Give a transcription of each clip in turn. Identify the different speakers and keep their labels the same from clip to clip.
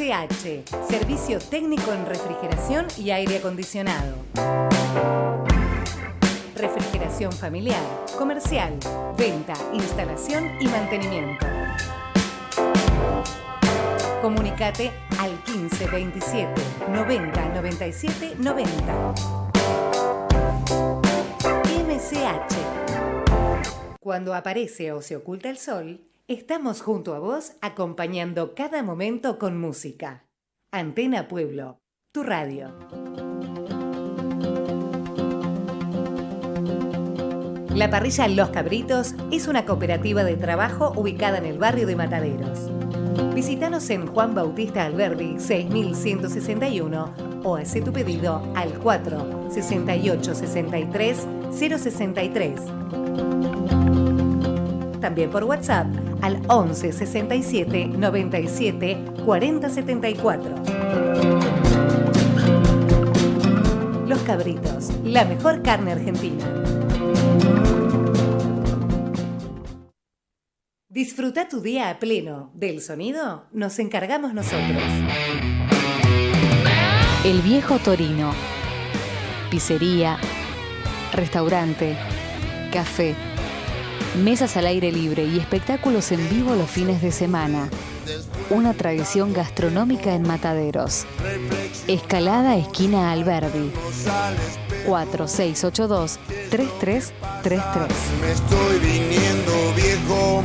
Speaker 1: MSH, servicio técnico en refrigeración y aire acondicionado. Refrigeración familiar, comercial, venta, instalación y mantenimiento. Comunicate al 15 27 90 97 90. MSH. Cuando aparece o se oculta el sol, estamos junto a vos acompañando cada momento con música. Antena Pueblo, tu radio. La parrilla Los Cabritos es una cooperativa de trabajo ubicada en el barrio de Mataderos. Visítanos en Juan Bautista Alberdi 6161 o haz tu pedido al 4 68 63 063. También por WhatsApp al 11 67 97 40 74. Los Cabritos, la mejor carne argentina. Disfruta tu día a pleno. Del sonido nos encargamos nosotros.
Speaker 2: El Viejo Torino. Pizzería, restaurante, café, mesas al aire libre y espectáculos en vivo los fines de semana. Una tradición gastronómica en Mataderos. Escalada esquina Alberdi. 4682-3333.
Speaker 3: Me estoy viniendo viejo.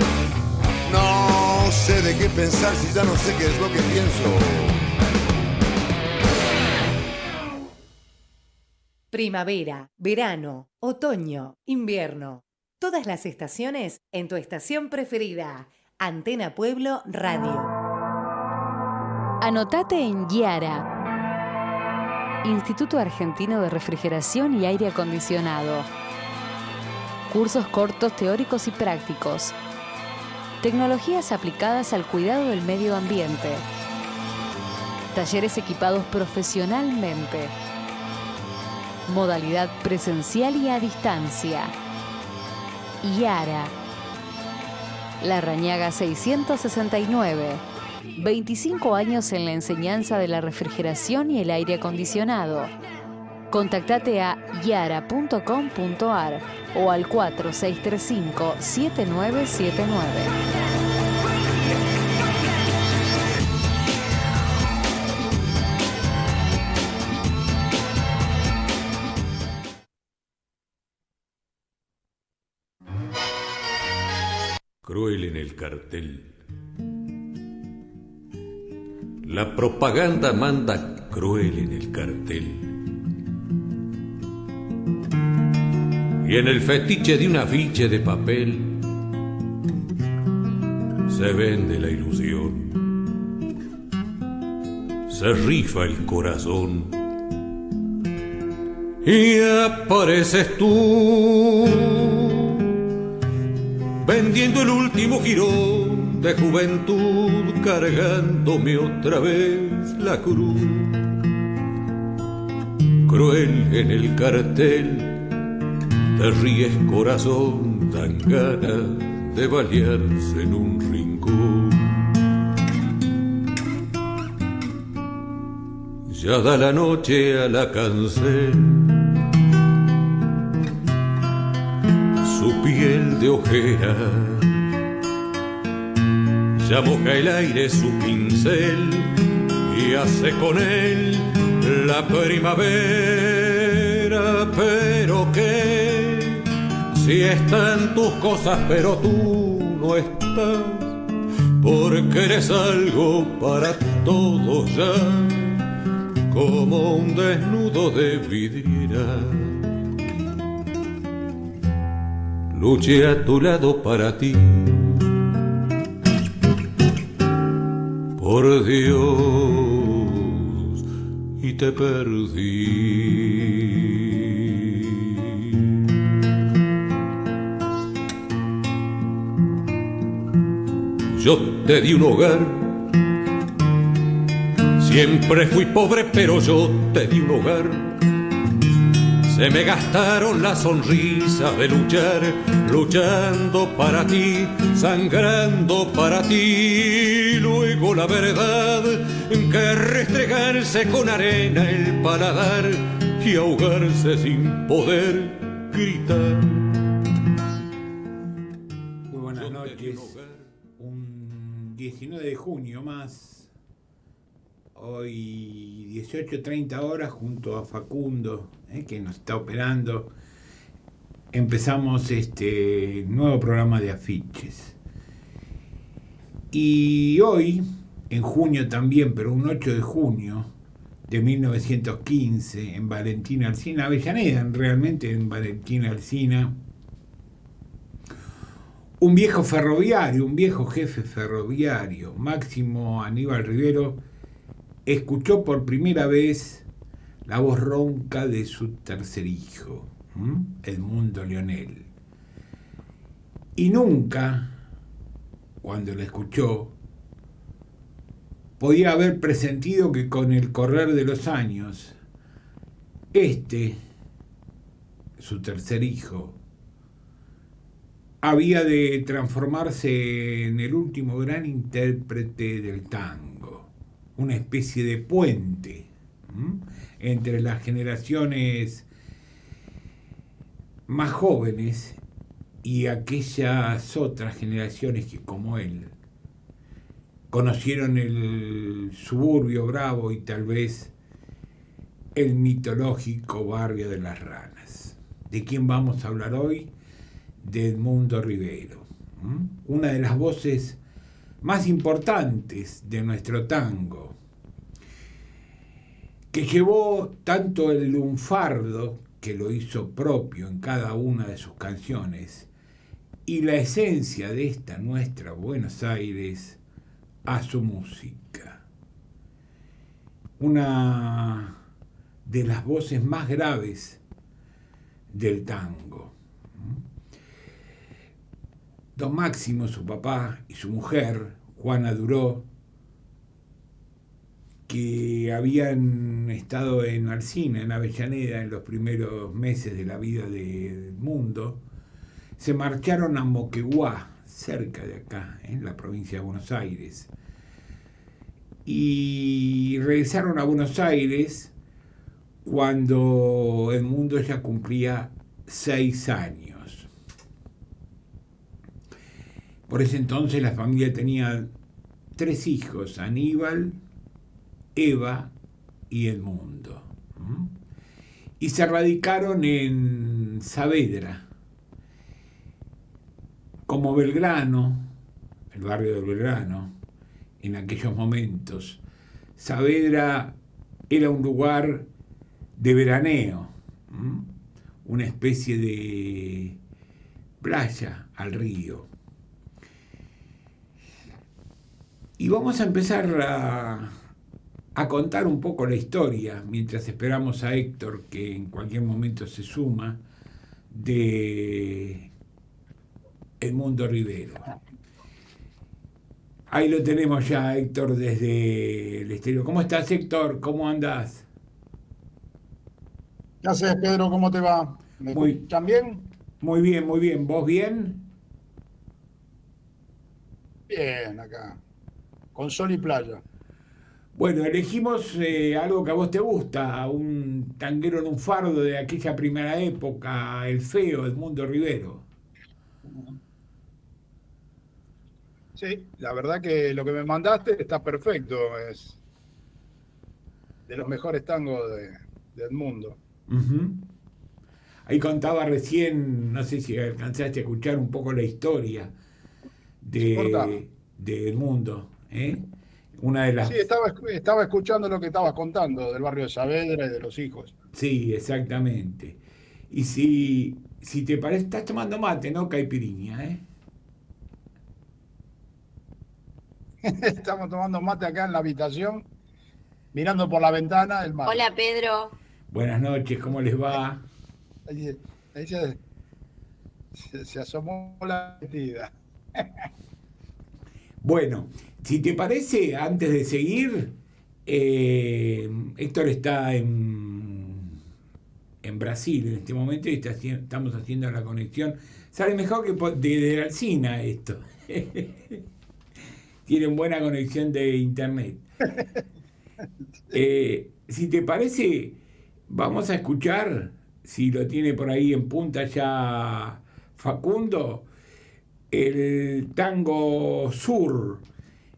Speaker 3: No sé de qué pensar si ya no sé qué es lo que pienso.
Speaker 1: Primavera, verano, otoño, invierno. Todas las estaciones en tu estación preferida. Antena Pueblo Radio.
Speaker 2: Anotate en Yara, Instituto Argentino de Refrigeración y Aire Acondicionado. Cursos cortos teóricos y prácticos. Tecnologías aplicadas al cuidado del medio ambiente. Talleres equipados profesionalmente. Modalidad presencial y a distancia. Yara. Larrañaga 669. 25 años en la enseñanza de la refrigeración y el aire acondicionado. Contactate a yara.com.ar o al 4635-7979.
Speaker 4: Cruel en el cartel. La propaganda manda cruel en el cartel. Y en el fetiche de un afiche de papel se vende la ilusión, se rifa el corazón y apareces tú vendiendo el último jirón de juventud, cargándome otra vez la cruz. Cruel en el cartel, te ríes corazón, dan ganas de balearse en un rincón. Ya da la noche a la cancel, su piel de ojera, ya moja el aire su pincel y hace con él la primavera. Pero que si están tus cosas pero tú no estás, porque eres algo para todos ya, como un desnudo de vidriera. Luché a tu lado para ti, por Dios, y te perdí. Yo te di un hogar, siempre fui pobre, pero yo te di un hogar. Se me gastaron las sonrisas de luchar, luchando para ti, sangrando para ti. Luego la verdad, que restregarse con arena el paladar y ahogarse sin poder gritar.
Speaker 5: Muy buenas noches. Un 19 de junio más. Hoy 18:30 horas junto a Facundo, que nos está operando. Empezamos este nuevo programa de afiches. Y hoy, en junio también, pero un 8 de junio de 1915, en Valentín Alsina, Avellaneda, realmente en Valentín Alsina, un viejo ferroviario, un viejo jefe ferroviario, Máximo Aníbal Rivero, escuchó por primera vez la voz ronca de su tercer hijo, Edmundo Leonel. Y nunca, cuando la escuchó, podía haber presentido que con el correr de los años, su tercer hijo, había de transformarse en el último gran intérprete del tango, una especie de puente entre las generaciones más jóvenes y aquellas otras generaciones que, como él, conocieron el suburbio bravo y tal vez el mitológico barrio de las Ranas. ¿De quién vamos a hablar hoy? De Edmundo Rivero, una de las voces más importantes de nuestro tango, que llevó tanto el lunfardo, que lo hizo propio en cada una de sus canciones, y la esencia de esta nuestra Buenos Aires a su música. Una de las voces más graves del tango. Don Máximo, su papá, y su mujer, Juana Duró, que habían estado en Alsina, en Avellaneda, en los primeros meses de la vida de Edmundo, se marcharon a Moquegua, cerca de acá, en la provincia de Buenos Aires. Y regresaron a Buenos Aires cuando Edmundo ya cumplía 6 años. Por ese entonces la familia tenía 3 hijos, Aníbal, Eva y Edmundo. Y se radicaron en Saavedra, como Belgrano, el barrio de Belgrano, en aquellos momentos. Saavedra era un lugar de veraneo, una especie de playa al río. Y vamos a empezar a contar un poco la historia, mientras esperamos a Héctor, que en cualquier momento se suma, de Edmundo Rivero. Ahí lo tenemos ya, Héctor, desde el estéreo. ¿Cómo estás, Héctor? ¿Cómo andás?
Speaker 6: ¿Qué haces, Pedro? ¿Cómo te va? ¿Me escuchan bien?
Speaker 5: Muy bien, muy bien. ¿Vos bien?
Speaker 6: Bien, acá. Con sol y playa.
Speaker 5: Bueno, elegimos algo que a vos te gusta, un tanguero lunfardo de aquella primera época, el feo Edmundo Rivero.
Speaker 6: Sí, la verdad que lo que me mandaste está perfecto. Es de los mejores tangos de Edmundo.
Speaker 5: Ahí contaba recién, no sé si alcanzaste a escuchar un poco la historia de Edmundo, Una de las...
Speaker 6: Sí, estaba escuchando lo que estabas contando del barrio de Saavedra y de los hijos.
Speaker 5: Sí, exactamente. Y si te parece, estás tomando mate, ¿no? Caipirinha,
Speaker 6: Estamos tomando mate acá en la habitación, mirando por la ventana el mar.
Speaker 7: Hola, Pedro.
Speaker 5: Buenas noches, ¿cómo les va?
Speaker 6: Ahí se asomó la vestida.
Speaker 5: Bueno, si te parece, antes de seguir, Héctor está en en Brasil en este momento y estamos haciendo la conexión. Sale mejor que desde Alsina esto. Tienen buena conexión de internet. Si te parece, vamos a escuchar, si lo tiene por ahí en punta ya Facundo, el tango Sur,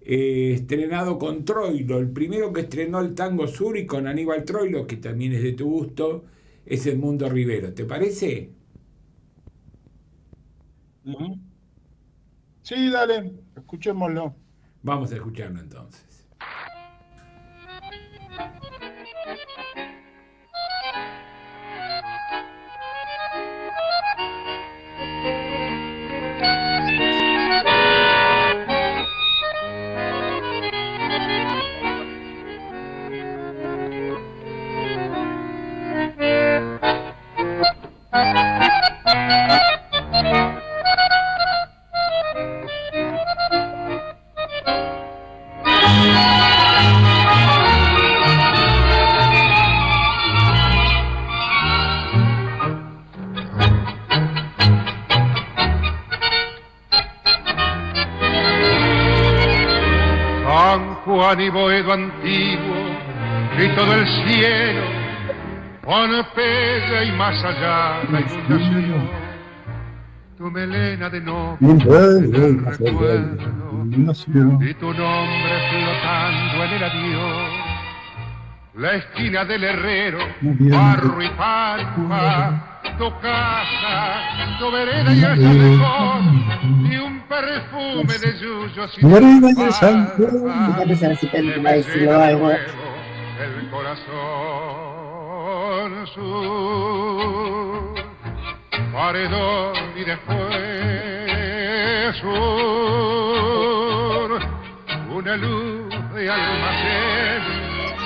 Speaker 5: estrenado con Troilo, el primero que estrenó el tango Sur y con Aníbal Troilo, que también es de tu gusto, es Edmundo Rivero. ¿Te parece?
Speaker 6: Sí, dale, escuchémoslo.
Speaker 5: Vamos a escucharlo entonces.
Speaker 7: Juan y Boedo antiguo y todo el cielo, Pompeya y más allá la inundación, tu melena de noble recuerdo y tu nombre flotando en el adiós, la esquina del herrero, barro y pampa, tu casa, tu vereda y el callejón, y un perfume de yuyos y el corazón sur, paredón y después sur, una luz de almacén,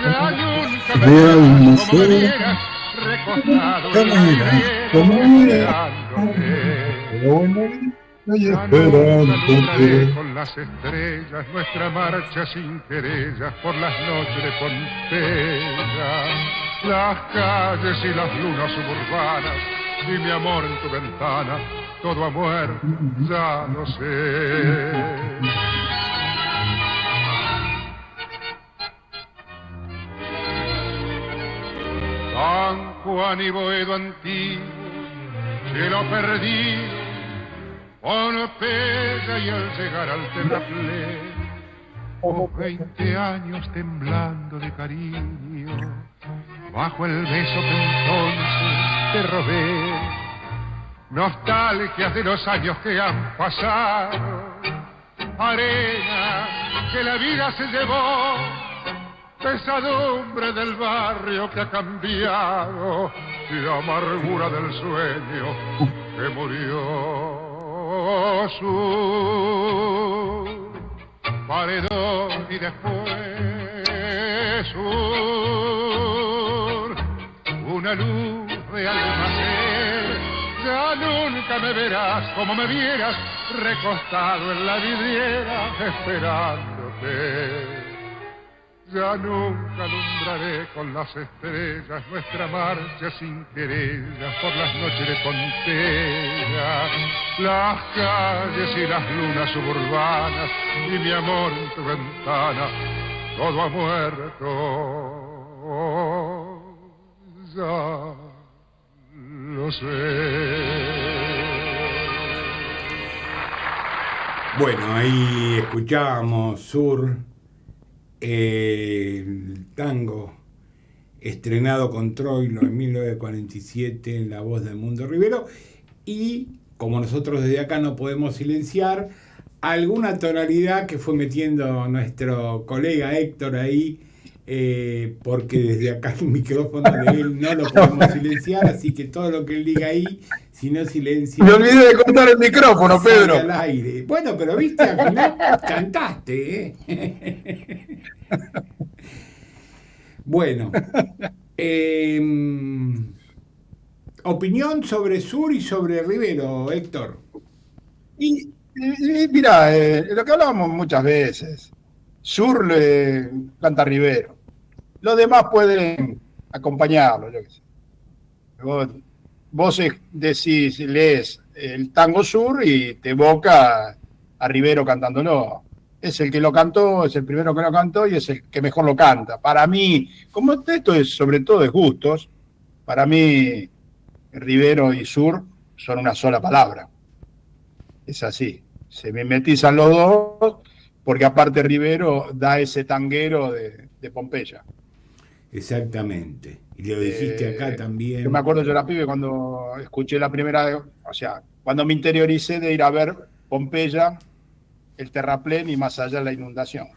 Speaker 7: ya nunca me verás como me vieras, recostado en la vidriera, esperándote. Con las estrellas nuestra marcha sin querellas por las noches de Pompeya, las calles y las lunas suburbanas y mi amor en tu ventana, todo ha muerto, ya lo sé. San Juan y Boedo antiguo, cielo perdido, Pompeya y al llegar al terraplén, 20 años temblando de cariño, bajo el beso que entonces te robé, nostalgias de los años que han pasado, arena que la vida se llevó, pesadumbre del barrio que ha cambiado y amargura del sueño que murió. Sur, paredón y después sur, una luz de almacén, ya nunca me verás como me vieras, recostado en la vidriera esperándote. Ya nunca alumbraré con las estrellas nuestra marcha sin querellas por las noches de Pompeya, las calles y las lunas suburbanas y mi amor en tu ventana, todo ha muerto, ya lo sé.
Speaker 5: Bueno, ahí escuchábamos Sur, el tango estrenado con Troilo en 1947 en la voz de Edmundo Rivero, y como nosotros desde acá no podemos silenciar alguna tonalidad que fue metiendo nuestro colega Héctor ahí, porque desde acá el micrófono de él no lo podemos silenciar, así que todo lo que él diga ahí, si no silencia...
Speaker 6: Me olvidé de cortar el micrófono, Pedro.
Speaker 5: Al aire. Bueno, pero viste, al final cantaste, Bueno, opinión sobre Sur y sobre Rivero, Héctor.
Speaker 6: Y mira, lo que hablábamos muchas veces, Sur le canta Rivero, los demás pueden acompañarlo, yo qué sé. Vos decís, lees el Tango Sur y te evoca a Rivero cantándolo. Es el que lo cantó, es el primero que lo cantó y es el que mejor lo canta. Para mí, como esto es sobre todo de gustos, para mí Rivero y Sur son una sola palabra. Es así. Se mimetizan los dos porque aparte Rivero da ese tanguero de Pompeya.
Speaker 5: Exactamente. Y lo dijiste acá también.
Speaker 6: Yo me acuerdo, yo era pibe cuando escuché la primera, o sea, cuando me interioricé de ir a ver Pompeya, el terraplén y más allá la inundación.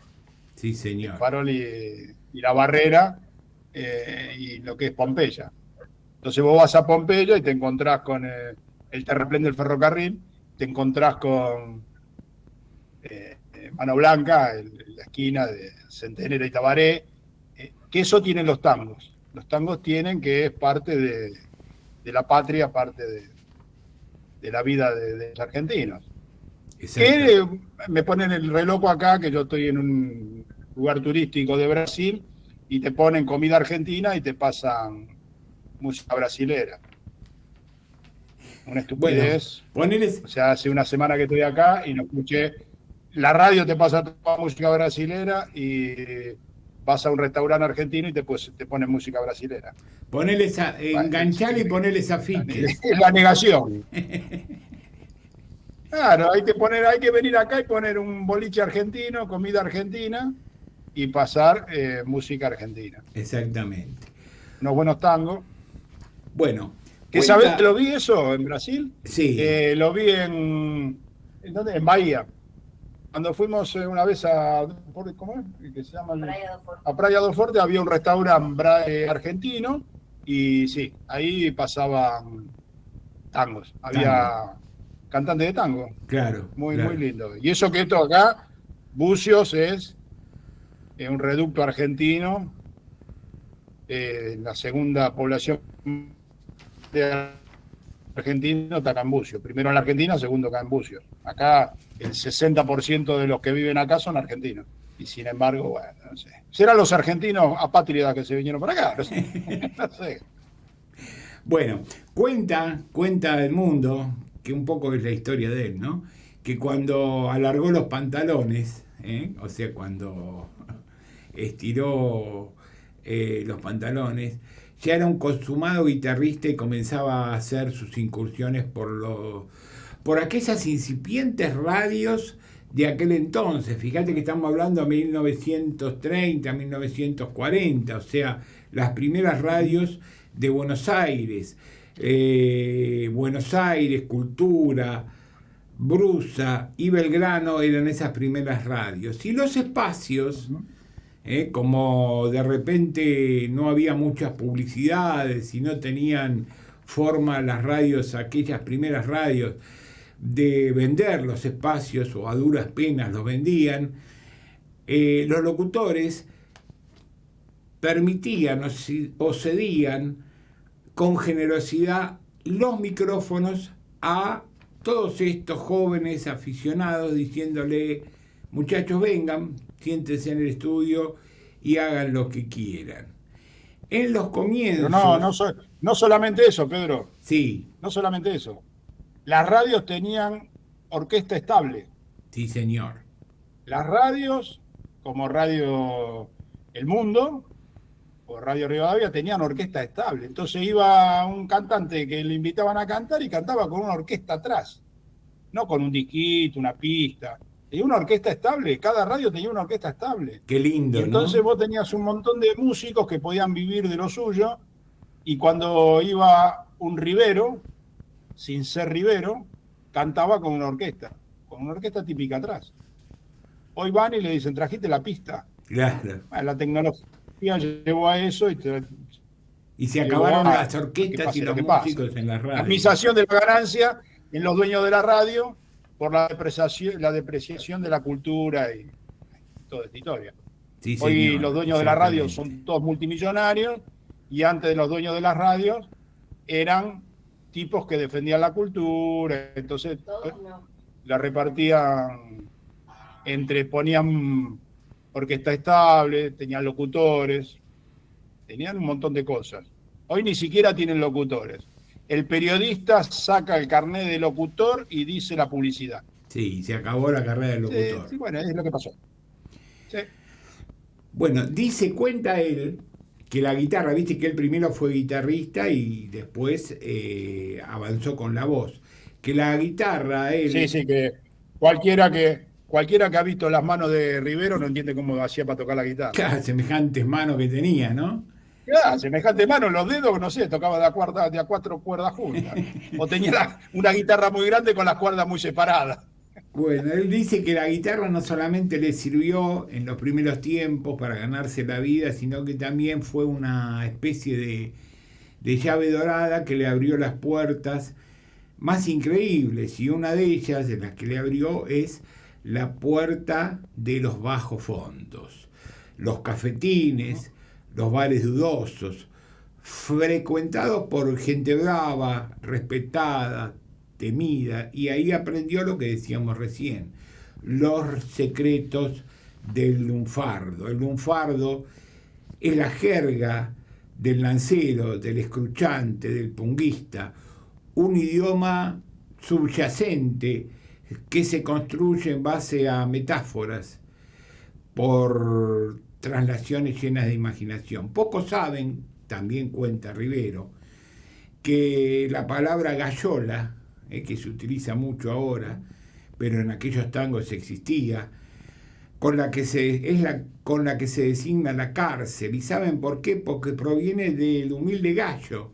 Speaker 5: Sí, señor.
Speaker 6: El Farol y la Barrera y lo que es Pompeya. Entonces vos vas a Pompeya y te encontrás con el terraplén del ferrocarril, te encontrás con Mano Blanca, en la esquina de Centenera y Tabaré, que eso tienen los tangos. Los tangos tienen que es parte de la patria, parte de la vida de los argentinos. Que me ponen el reloj acá, que yo estoy en un lugar turístico de Brasil, y te ponen comida argentina y te pasan música brasilera. Una estupidez.
Speaker 5: Bueno,
Speaker 6: o sea, hace una semana que estoy acá y no escuché. La radio te pasa toda música brasilera y vas a un restaurante argentino y te ponen música brasilera.
Speaker 5: Enganchale y ponele esa ficha.
Speaker 6: Es la negación. Claro, hay que venir acá y poner un boliche argentino, comida argentina y pasar música argentina.
Speaker 5: Exactamente.
Speaker 6: Unos buenos tangos.
Speaker 5: Bueno.
Speaker 6: ¿Qué sabés? ¿Lo vi eso en Brasil?
Speaker 5: Sí.
Speaker 6: Lo vi ¿en dónde? En Bahía. Cuando fuimos una vez ¿cómo es? ¿Qué se llama? A Praia do Forte había un restaurante argentino y sí, ahí pasaban tangos. Había cantantes de tango.
Speaker 5: Claro.
Speaker 6: Muy lindo. Y eso que esto acá, Bucios es un reducto argentino, la segunda población de argentino está acá en Bucios. Primero en la Argentina, segundo acá en Bucios. Acá el 60% de los que viven acá son argentinos. Y sin embargo, bueno, no sé. ¿Serán los argentinos apátridas que se vinieron para acá? No sé. No sé.
Speaker 5: Bueno, cuenta el mundo, que un poco es la historia de él, ¿no? Que cuando alargó los pantalones, o sea, cuando estiró los pantalones, ya era un consumado guitarrista y comenzaba a hacer sus incursiones por aquellas incipientes radios de aquel entonces. Fíjate que estamos hablando de 1930, 1940, o sea, las primeras radios de Buenos Aires, Cultura, Brusa y Belgrano eran esas primeras radios. Y los espacios, como de repente no había muchas publicidades y no tenían forma las radios, aquellas primeras radios, de vender los espacios o a duras penas los vendían, los locutores permitían o cedían con generosidad los micrófonos a todos estos jóvenes aficionados diciéndole: muchachos, vengan, siéntense en el estudio y hagan lo que quieran. En los comienzos...
Speaker 6: Pero no solamente eso, Pedro.
Speaker 5: Sí.
Speaker 6: No solamente eso. Las radios tenían orquesta estable.
Speaker 5: Sí, señor.
Speaker 6: Las radios, como Radio El Mundo o Radio Rivadavia, tenían orquesta estable. Entonces iba un cantante que le invitaban a cantar y cantaba con una orquesta atrás. No con un disquito, una pista. Tenía una orquesta estable. Cada radio tenía una orquesta estable.
Speaker 5: Qué lindo,
Speaker 6: y entonces, ¿no? Vos tenías un montón de músicos que podían vivir de lo suyo. Y cuando iba un Rivero, sin ser Rivero, cantaba con una orquesta típica atrás. Hoy van y le dicen: trajiste la pista.
Speaker 5: Claro.
Speaker 6: La tecnología llevó a eso
Speaker 5: y se acabaron las orquestas y los músicos en la radio.
Speaker 6: La administración de la ganancia en los dueños de la radio por la depreciación de la cultura y toda esta historia.
Speaker 5: Sí,
Speaker 6: hoy
Speaker 5: señor,
Speaker 6: los dueños de la radio son todos multimillonarios y antes de los dueños de las radios eran tipos que defendían la cultura, entonces la repartían ponían orquesta estable, tenían locutores, tenían un montón de cosas. Hoy ni siquiera tienen locutores. El periodista saca el carnet de locutor y dice la publicidad.
Speaker 5: Sí, se acabó la carrera de locutor.
Speaker 6: Sí, bueno, es lo que pasó. Sí.
Speaker 5: Bueno, cuenta él, que la guitarra, viste que él primero fue guitarrista y después avanzó con la voz. Que la guitarra, él...
Speaker 6: Sí, que cualquiera que ha visto las manos de Rivero no entiende cómo hacía para tocar la guitarra.
Speaker 5: Claro, semejantes manos que tenía, ¿no?
Speaker 6: Claro, semejante mano, los dedos, no sé, tocaba de a 4 cuerdas juntas. O tenía una guitarra muy grande con las cuerdas muy separadas.
Speaker 5: Bueno, él dice que la guitarra no solamente le sirvió en los primeros tiempos para ganarse la vida, sino que también fue una especie de llave dorada que le abrió las puertas más increíbles, y una de ellas, de las que le abrió, es la puerta de los bajos fondos, los cafetines, los bares dudosos, frecuentados por gente brava, respetada, temida, y ahí aprendió lo que decíamos recién, los secretos del lunfardo. El lunfardo es la jerga del lancero, del escruchante, del punguista, un idioma subyacente que se construye en base a metáforas por traslaciones llenas de imaginación. Pocos saben, también cuenta Rivero, que la palabra gallola, que se utiliza mucho ahora, pero en aquellos tangos existía, con la que se designa la cárcel. ¿Y saben por qué? Porque proviene del humilde gallo,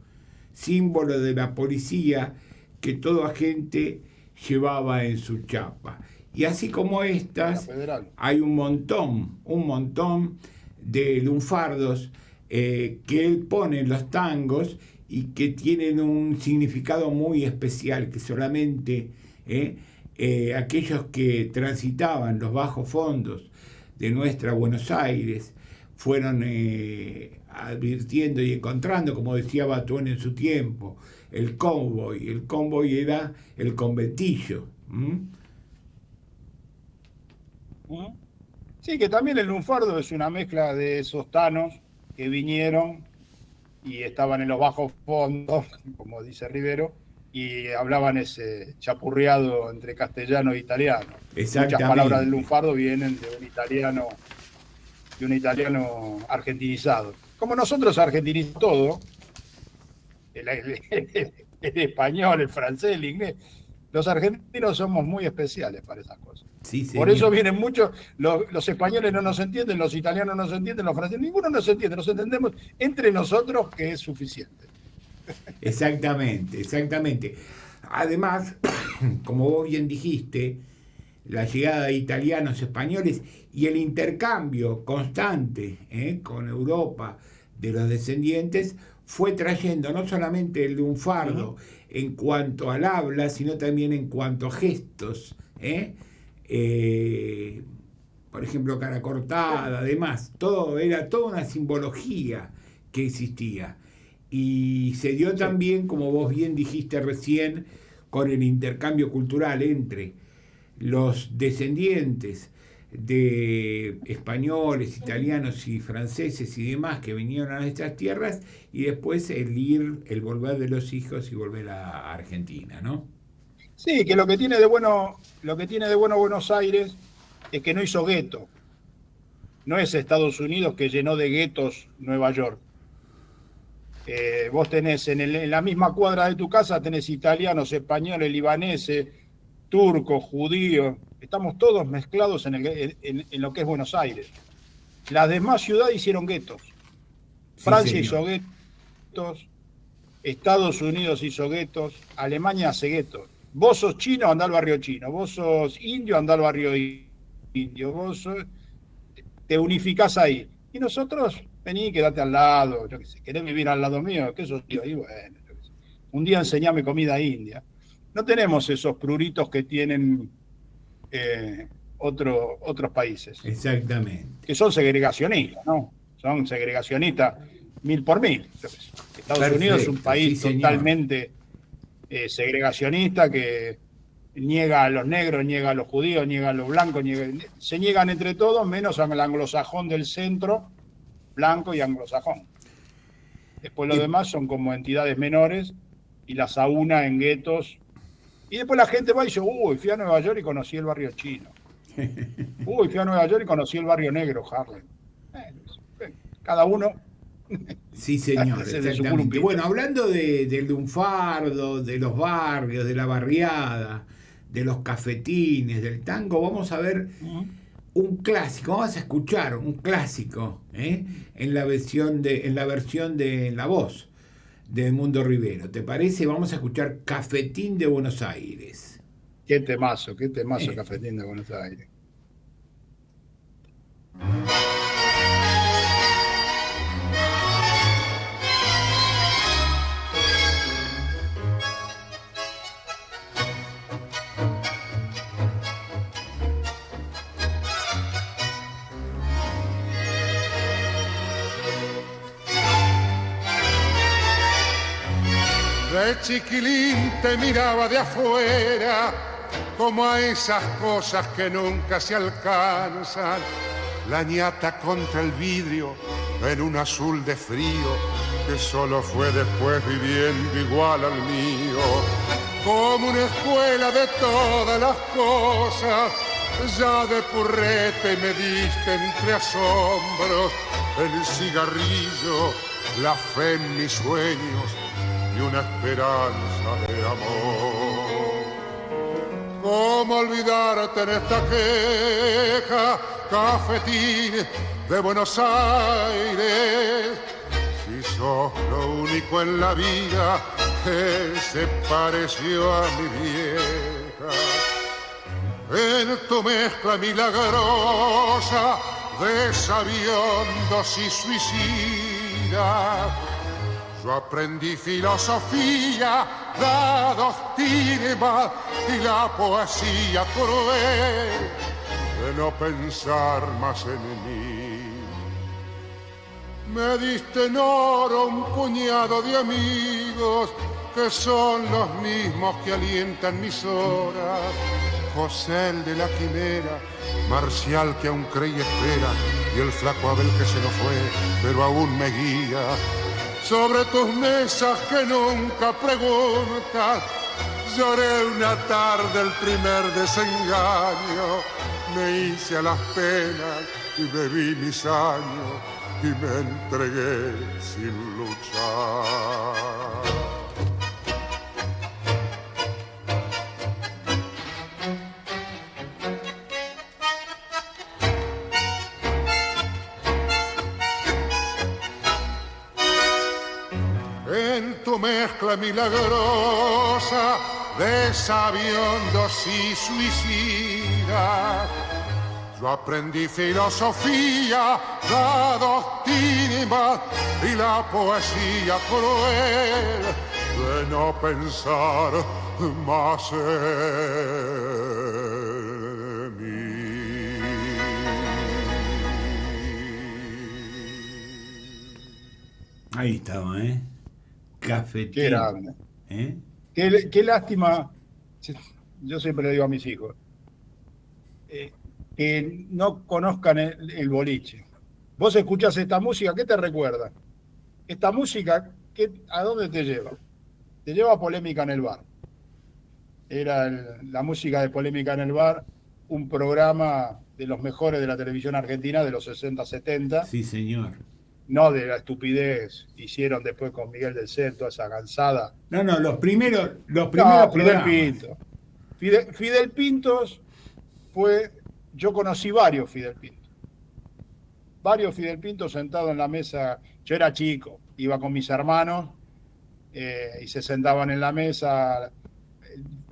Speaker 5: símbolo de la policía que todo agente llevaba en su chapa. Y así como estas, hay un montón de lunfardos que él pone en los tangos y que tienen un significado muy especial, que solamente aquellos que transitaban los bajos fondos de nuestra Buenos Aires fueron advirtiendo y encontrando, como decía Batuén en su tiempo, el convoy. El convoy era el conventillo.
Speaker 6: Sí, que también el lunfardo es una mezcla de esos tanos que vinieron y estaban en los bajos fondos, como dice Rivero, y hablaban ese chapurreado entre castellano e italiano. Muchas palabras del lunfardo vienen de un italiano argentinizado. Como nosotros argentinizamos todo, el español, el francés, el inglés, los argentinos somos muy especiales para esas cosas.
Speaker 5: Sí,
Speaker 6: por eso vienen muchos, los españoles no nos entienden, los italianos no se entienden, los franceses, ninguno nos entiende, nos entendemos entre nosotros, que es suficiente.
Speaker 5: Exactamente. Además, como vos bien dijiste, la llegada de italianos, españoles y el intercambio constante con Europa de los descendientes fue trayendo no solamente el lunfardo en cuanto al habla, sino también en cuanto a gestos. Por ejemplo, cara cortada, además, era toda una simbología que existía. Y se dio también, como vos bien dijiste recién, con el intercambio cultural entre los descendientes de españoles, italianos y franceses y demás que vinieron a nuestras tierras, y después el volver de los hijos y volver a Argentina, ¿no?
Speaker 6: Sí, que lo que tiene de bueno Buenos Aires es que no hizo gueto. No es Estados Unidos que llenó de guetos Nueva York. Vos tenés en la misma cuadra de tu casa, tenés italianos, españoles, libaneses, turcos, judíos. Estamos todos mezclados en lo que es Buenos Aires. Las demás ciudades hicieron guetos. Francia hizo guetos, Estados Unidos hizo guetos, Alemania hace guetos. Vos sos chino, andá al barrio chino. Vos sos indio, andá al barrio indio. Te unificás ahí. Y nosotros, vení, quedate al lado. Yo qué sé, ¿querés vivir al lado mío? ¿Qué sos tío? Y bueno, yo qué sé. Un día enseñame comida india. No tenemos esos pruritos que tienen otros países.
Speaker 5: Exactamente.
Speaker 6: Que son segregacionistas, ¿no? Son segregacionistas 1000 por 1000. Estados Unidos es un país totalmente segregacionista que niega a los negros, niega a los judíos, niega a los blancos, se niegan entre todos, menos al anglosajón del centro, blanco y anglosajón. Después los demás son como entidades menores y las aúna en guetos. Y después la gente va y dice, uy, fui a Nueva York y conocí el barrio chino. Uy, fui a Nueva York y conocí el barrio negro, Harlem. Cada uno.
Speaker 5: Sí, señor,
Speaker 6: Ese de su
Speaker 5: exactamente.
Speaker 6: grupito.
Speaker 5: Bueno, hablando del lunfardo, de los barrios, de la barriada, de los cafetines, del tango, vamos a ver un clásico, vamos a escuchar un clásico, en la versión en la voz de Edmundo Rivero. ¿Te parece? Vamos a escuchar Cafetín de Buenos Aires.
Speaker 6: Qué temazo, Cafetín de Buenos Aires.
Speaker 7: De chiquilín te miraba de afuera, como a esas cosas que nunca se alcanzan. La ñata contra el vidrio en un azul de frío que solo fue después viviendo igual al mío. Como una escuela de todas las cosas, ya de purrete me diste entre asombros el cigarrillo, la fe en mis sueños y una esperanza de amor. ¿Cómo olvidarte en esta queja, cafetín de Buenos Aires? Si sos lo único en la vida que se pareció a mi vieja. En tu mezcla milagrosa de sabiondos y suicidas, yo aprendí filosofía, la doctrina y la poesía cruel de no pensar más en mí. Me diste en oro un puñado de amigos que son los mismos que alientan mis horas. José el de la quimera, Marcial que aún cree y espera, y el flaco Abel que se nos fue, pero aún me guía. Sobre tus mesas que nunca preguntas, lloré una tarde el primer desengaño. Me hice a las penas y bebí mis años y me entregué sin luchar. En tu mezcla milagrosa de sabiondos y suicidas, yo aprendí filosofía, la doctrina y la poesía cruel de no pensar más en mí.
Speaker 5: Ahí estaba, Cafetín.
Speaker 6: Qué grande. Qué lástima, yo siempre le digo a mis hijos, que no conozcan el boliche. Vos escuchás esta música, ¿qué te recuerda? Esta música, ¿a dónde te lleva? Te lleva a Polémica en el Bar. Era la música de Polémica en el Bar, un programa de los mejores de la televisión argentina de los 60, 70.
Speaker 5: Sí, señor.
Speaker 6: No de la estupidez hicieron después con Miguel del Cel, toda esa cansada.
Speaker 5: No, los primeros
Speaker 6: Fidel
Speaker 5: programas.
Speaker 6: Pinto. Fidel Pintos yo conocí varios Fidel Pintos. Varios Fidel Pintos sentados en la mesa. Yo era chico, iba con mis hermanos y se sentaban en la mesa.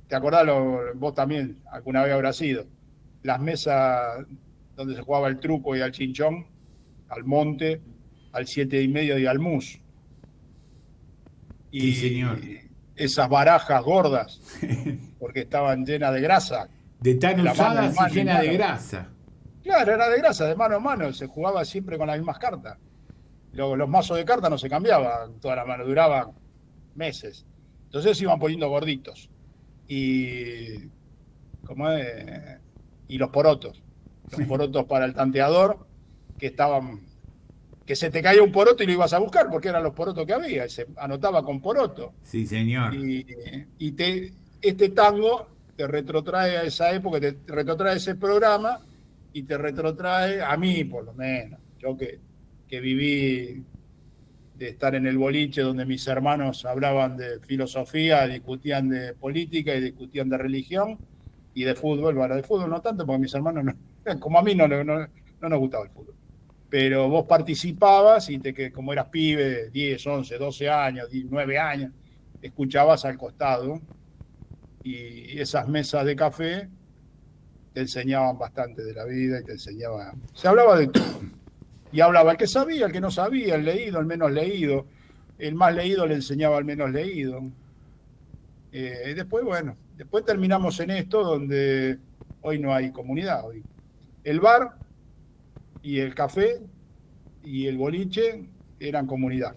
Speaker 6: ¿Te acordás? Vos también alguna vez habrás ido. Las mesas donde se jugaba el truco y al chinchón, al monte, al 7,5 y al mus. Y
Speaker 5: sí, señor.
Speaker 6: Esas barajas gordas, porque estaban llenas de grasa.
Speaker 5: De tan
Speaker 6: la
Speaker 5: usadas
Speaker 6: mano,
Speaker 5: y llenas de
Speaker 6: mano.
Speaker 5: grasa.
Speaker 6: Claro, era de grasa, de mano a mano. Se jugaba siempre con las mismas cartas. Los mazos de cartas no se cambiaban todas las manos, duraban meses. Entonces se iban poniendo gorditos. Y los porotos. Los porotos para el tanteador, que que se te caía un poroto y lo ibas a buscar porque eran los porotos que había, y se anotaba con poroto.
Speaker 5: Sí, señor.
Speaker 6: Y este tango te retrotrae a esa época, te retrotrae a ese programa y te retrotrae a mí, por lo menos. Yo que viví de estar en el boliche donde mis hermanos hablaban de filosofía, discutían de política y discutían de religión y de fútbol. Bueno, de fútbol no tanto porque mis hermanos, como a mí, no nos gustaba el fútbol. Pero vos participabas y como eras pibe de 10, 11, 12 años, 9 años, escuchabas al costado y esas mesas de café te enseñaban bastante de la vida y te enseñaban... Se hablaba de todo. Y hablaba el que sabía, el que no sabía, el leído, el menos leído. El más leído le enseñaba al menos leído. Después terminamos en esto donde hoy no hay comunidad. Hoy el bar y el café y el boliche eran comunidad.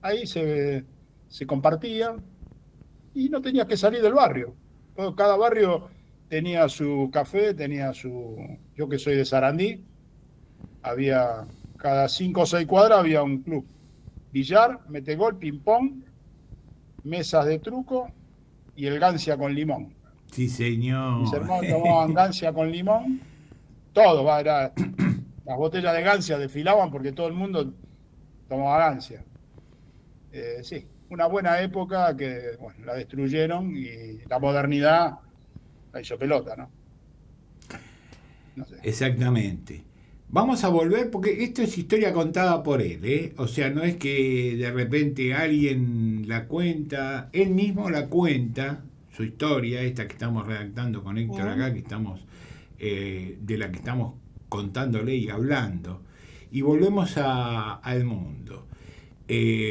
Speaker 6: Ahí se compartía y no tenías que salir del barrio. Cada barrio tenía su café, tenía su... Yo que soy de Sarandí, había cada 5 o 6 cuadras había un club. Billar, metegol, ping-pong, mesas de truco y el gancia con limón.
Speaker 5: Sí, señor.
Speaker 6: Mis hermanos tomaban gancia con limón. Todo, las botellas de gancia desfilaban porque todo el mundo tomaba gancia. Sí, una buena época que la destruyeron y la modernidad la hizo pelota, ¿no? No sé.
Speaker 5: Exactamente. Vamos a volver, porque esto es historia contada por él, ¿eh? O sea, no es que de repente alguien la cuenta, él mismo la cuenta, su historia, esta que estamos redactando con Héctor acá, que estamos, de la que estamos contándole y hablando. Y volvemos al mundo.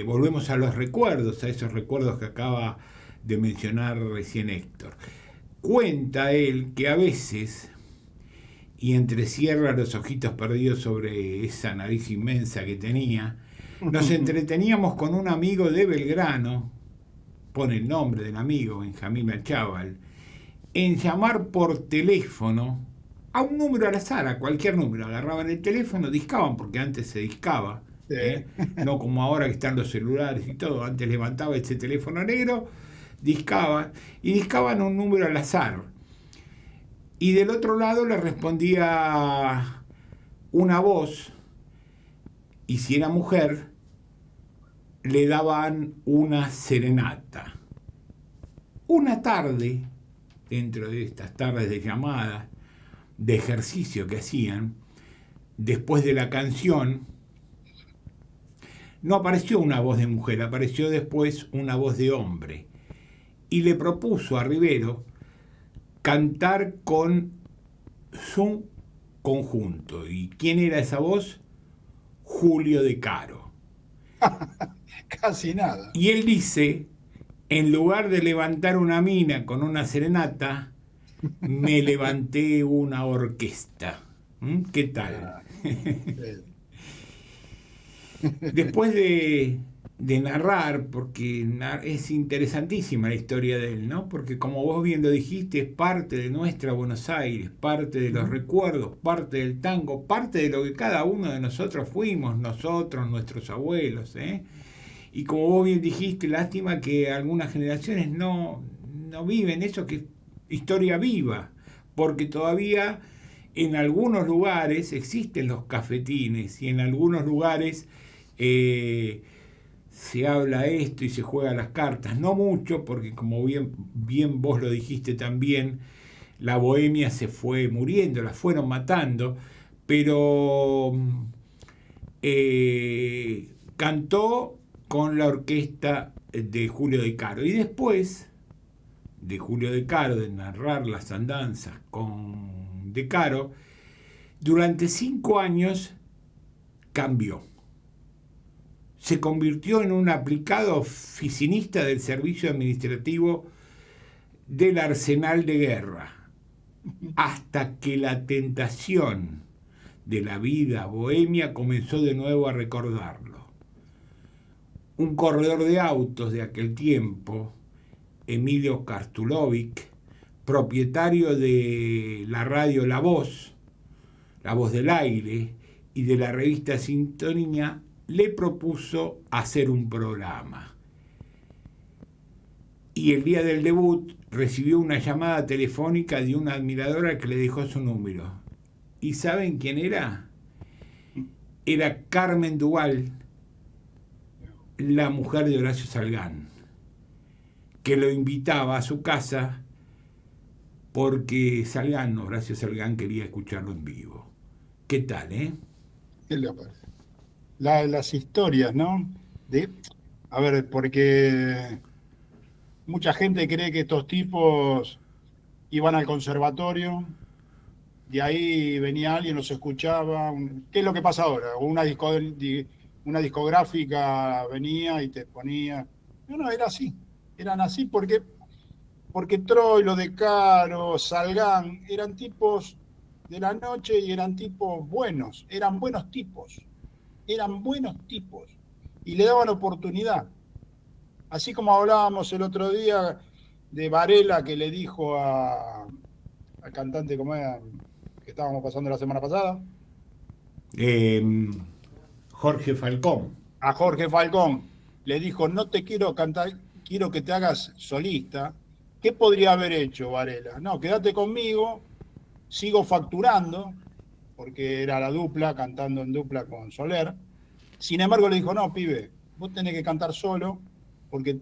Speaker 5: Volvemos a los recuerdos, a esos recuerdos que acaba de mencionar recién Héctor. Cuenta él que a veces... y entrecierra los ojitos perdidos sobre esa nariz inmensa que tenía, nos entreteníamos con un amigo de Belgrano, pone el nombre del amigo, Benjamín Achával, en llamar por teléfono a un número al azar, a cualquier número. Agarraban el teléfono, discaban, porque antes se discaba, no como ahora que están los celulares y todo. Antes levantaba ese teléfono negro, discaban, y discaban un número al azar. Y del otro lado le respondía una voz, y si era mujer, le daban una serenata. Una tarde, dentro de estas tardes de llamadas, de ejercicio que hacían, después de la canción, no apareció una voz de mujer, apareció después una voz de hombre. Y le propuso a Rivero cantar con su conjunto. ¿Y quién era esa voz? Julio De Caro.
Speaker 6: Casi nada.
Speaker 5: Y él dice, en lugar de levantar una mina con una serenata, me levanté una orquesta. ¿Qué tal? Después de narrar, porque es interesantísima la historia de él, ¿no? Porque como vos bien lo dijiste, es parte de nuestra Buenos Aires, parte de los recuerdos, parte del tango, parte de lo que cada uno de nosotros fuimos, nosotros, nuestros abuelos, ¿eh? Y como vos bien dijiste, lástima que algunas generaciones no viven eso, que es historia viva, porque todavía en algunos lugares existen los cafetines y en algunos lugares se habla esto y se juega las cartas. No mucho, porque como bien vos lo dijiste también, la bohemia se fue muriendo, la fueron matando, pero cantó con la orquesta de Julio De Caro. Y después de Julio De Caro, de narrar las andanzas con De Caro, durante 5 años cambió. Se convirtió en un aplicado oficinista del servicio administrativo del Arsenal de Guerra, hasta que la tentación de la vida bohemia comenzó de nuevo a recordarlo. Un corredor de autos de aquel tiempo, Emilio Karstulovic, propietario de la radio La Voz del Aire, y de la revista Sintonía, le propuso hacer un programa. Y el día del debut recibió una llamada telefónica de una admiradora que le dejó su número. ¿Y saben quién era? Era Carmen Duval, la mujer de Horacio Salgán, que lo invitaba a su casa porque Horacio Salgán quería escucharlo en vivo. ¿Qué tal,
Speaker 6: ¿Qué le parece? Las historias, ¿no? A ver, porque mucha gente cree que estos tipos iban al conservatorio, de ahí venía alguien, los escuchaba. ¿Qué es lo que pasa ahora? Una discográfica venía y te ponía... No, era así. Eran así porque Troilo, De Caro, Salgán, eran tipos de la noche y eran tipos buenos, eran buenos tipos y le daban oportunidad. Así como hablábamos el otro día de Varela, que le dijo al cantante, ¿cómo era? Que estábamos pasando la semana pasada.
Speaker 5: Jorge Falcón.
Speaker 6: A Jorge Falcón le dijo, no te quiero cantar, quiero que te hagas solista. ¿Qué podría haber hecho Varela? No, quédate conmigo, sigo facturando, porque era la dupla, cantando en dupla con Soler. Sin embargo, le dijo, no, pibe, vos tenés que cantar solo porque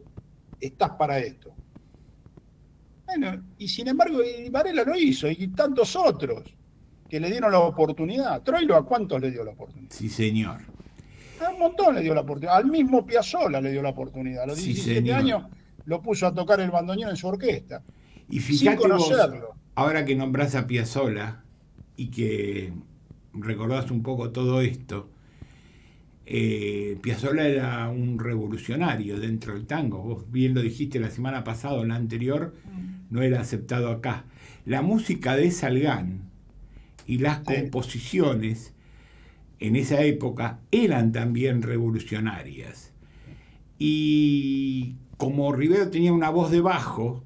Speaker 6: estás para esto. Bueno, y sin embargo, Varela lo hizo, y tantos otros que le dieron la oportunidad. Troilo, ¿a cuántos le dio la oportunidad?
Speaker 5: Sí, señor.
Speaker 6: A un montón le dio la oportunidad. Al mismo Piazzolla le dio la oportunidad. A los 17 años lo puso a tocar el bandoneón en su orquesta.
Speaker 5: Y fíjate
Speaker 6: sin
Speaker 5: vos,
Speaker 6: conocerlo.
Speaker 5: ahora que nombrás a Piazzolla y que recordás un poco todo esto, Piazzolla era un revolucionario dentro del tango. Vos bien lo dijiste la semana pasada o la anterior, no era aceptado acá. La música de Salgán y las composiciones en esa época eran también revolucionarias. Y como Rivero tenía una voz de bajo,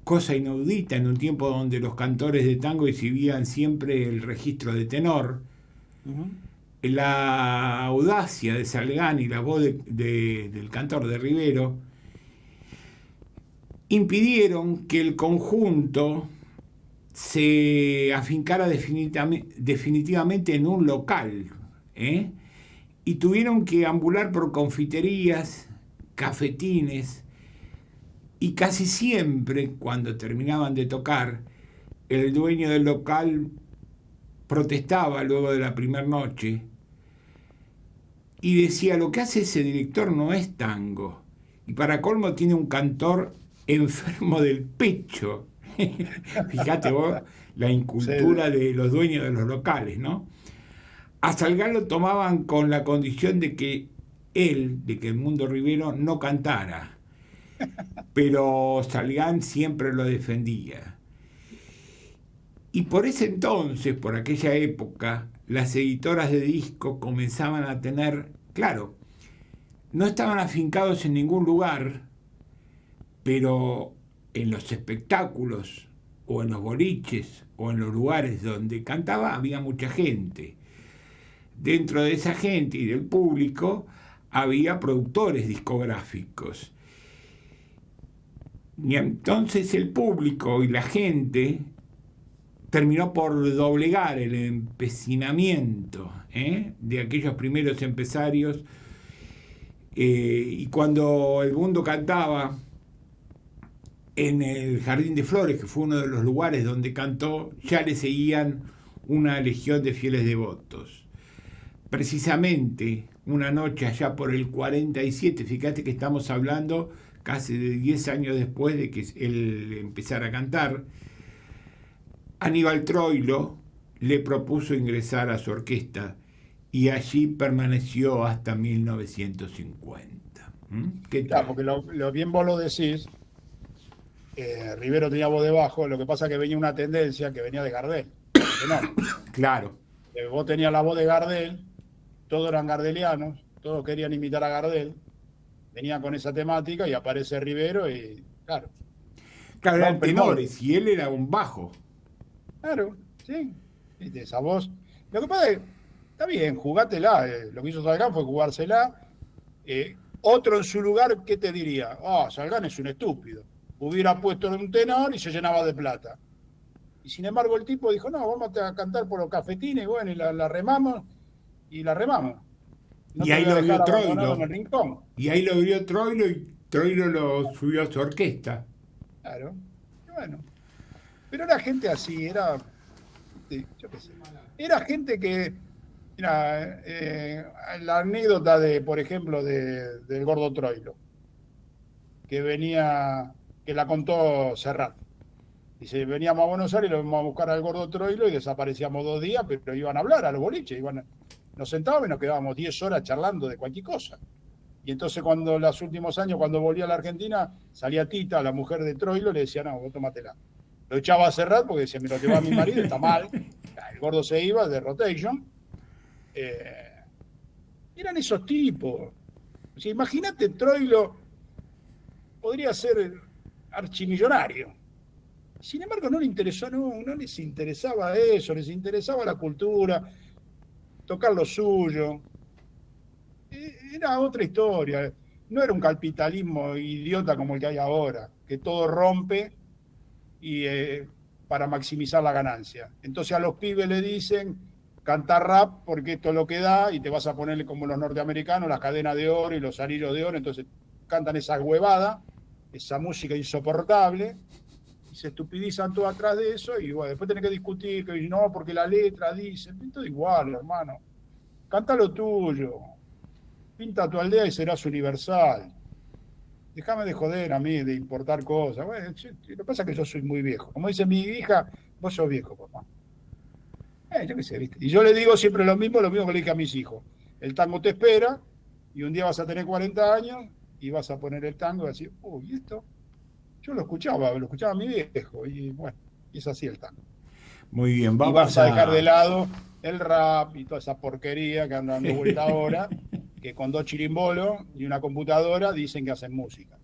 Speaker 5: cosa inaudita en un tiempo donde los cantores de tango exhibían siempre el registro de tenor, la audacia de Salgán y la voz del cantor de Rivero impidieron que el conjunto se afincara definitivamente en un local, y tuvieron que ambular por confiterías, cafetines, y casi siempre, cuando terminaban de tocar, el dueño del local protestaba luego de la primera noche y decía, lo que hace ese director no es tango, y para colmo tiene un cantor enfermo del pecho. Fíjate vos la incultura de los dueños de los locales, ¿no? A Salgán lo tomaban con la condición de que el Mundo Rivero no cantara, pero Salgán siempre lo defendía. Y por ese entonces, por aquella época, las editoras de disco comenzaban a tener, claro, no estaban afincados en ningún lugar, pero en los espectáculos o en los boliches o en los lugares donde cantaba había mucha gente. Dentro de esa gente y del público había productores discográficos. Y entonces el público y la gente terminó por doblegar el empecinamiento de aquellos primeros empresarios, y cuando el mundo cantaba en el Jardín de Flores, que fue uno de los lugares donde cantó, ya le seguían una legión de fieles devotos. Precisamente una noche allá por el 47, fíjate que estamos hablando casi de 10 años después de que él empezara a cantar, Aníbal Troilo le propuso ingresar a su orquesta y allí permaneció hasta 1950. ¿Qué tal?
Speaker 6: Claro, porque lo bien vos lo decís, Rivero tenía voz de bajo, lo que pasa es que venía una tendencia que venía de Gardel. No.
Speaker 5: Claro.
Speaker 6: Vos tenías la voz de Gardel, todos eran gardelianos, todos querían imitar a Gardel, venía con esa temática y aparece Rivero y, claro.
Speaker 5: Claro, eran tenores y él era un bajo.
Speaker 6: Claro, sí. Esa voz. Lo que pasa es que Está bien, jugátela. Lo que hizo Salgán fue jugársela. Otro en su lugar, ¿qué te diría? Salgán es un estúpido. Hubiera puesto un tenor y se llenaba de plata. Y sin embargo el tipo dijo, no, vamos a cantar por los cafetines, bueno, y la remamos, y la remamos. No
Speaker 5: y ahí lo vio Troilo.
Speaker 6: En el rincón.
Speaker 5: Y ahí lo vio Troilo y Troilo lo subió a su orquesta.
Speaker 6: Claro. Y bueno. Pero era gente así, yo qué sé. Era gente que, mira, la anécdota de, por ejemplo, del Gordo Troilo, que la contó Serrat. Dice, veníamos a Buenos Aires, lo íbamos a buscar al Gordo Troilo y desaparecíamos 2 días, pero iban a hablar a los boliches, nos sentábamos y nos quedábamos 10 horas charlando de cualquier cosa. Y entonces los últimos años, cuando volví a la Argentina, salía Tita, la mujer de Troilo, y le decía, no, vos tómatela. Lo echaba a Serrat porque decía, me lo llevaba a mi marido, está mal. El Gordo se iba de rotation. Eran esos tipos. O sea, imagínate, Troilo podría ser archimillonario. Sin embargo, no le interesó, no les interesaba eso, les interesaba la cultura, tocar lo suyo. Era otra historia. No era un capitalismo idiota como el que hay ahora, que todo rompe y para maximizar la ganancia. Entonces a los pibes le dicen, canta rap porque esto es lo que da y te vas a ponerle como los norteamericanos, las cadenas de oro y los anillos de oro. Entonces cantan esa huevada, esa música insoportable, y se estupidizan todo atrás de eso, y bueno, después tenés que discutir, que no, porque la letra dice, todo igual, hermano. Canta lo tuyo, pinta tu aldea y serás universal. Déjame de joder a mí, de importar cosas. Bueno, lo que pasa es que yo soy muy viejo. Como dice mi hija, vos sos viejo, papá. Yo qué sé, ¿viste? Y yo le digo siempre lo mismo que le dije a mis hijos. El tango te espera, y un día vas a tener 40 años, y vas a poner el tango y vas a decir, uy, esto... Yo lo escuchaba a mi viejo, y bueno, y es así el tango.
Speaker 5: Muy bien,
Speaker 6: vamos. Y vas a dejar de lado el rap y toda esa porquería que andan dando vuelta ahora, que con 2 chirimbolos y una computadora dicen que hacen música.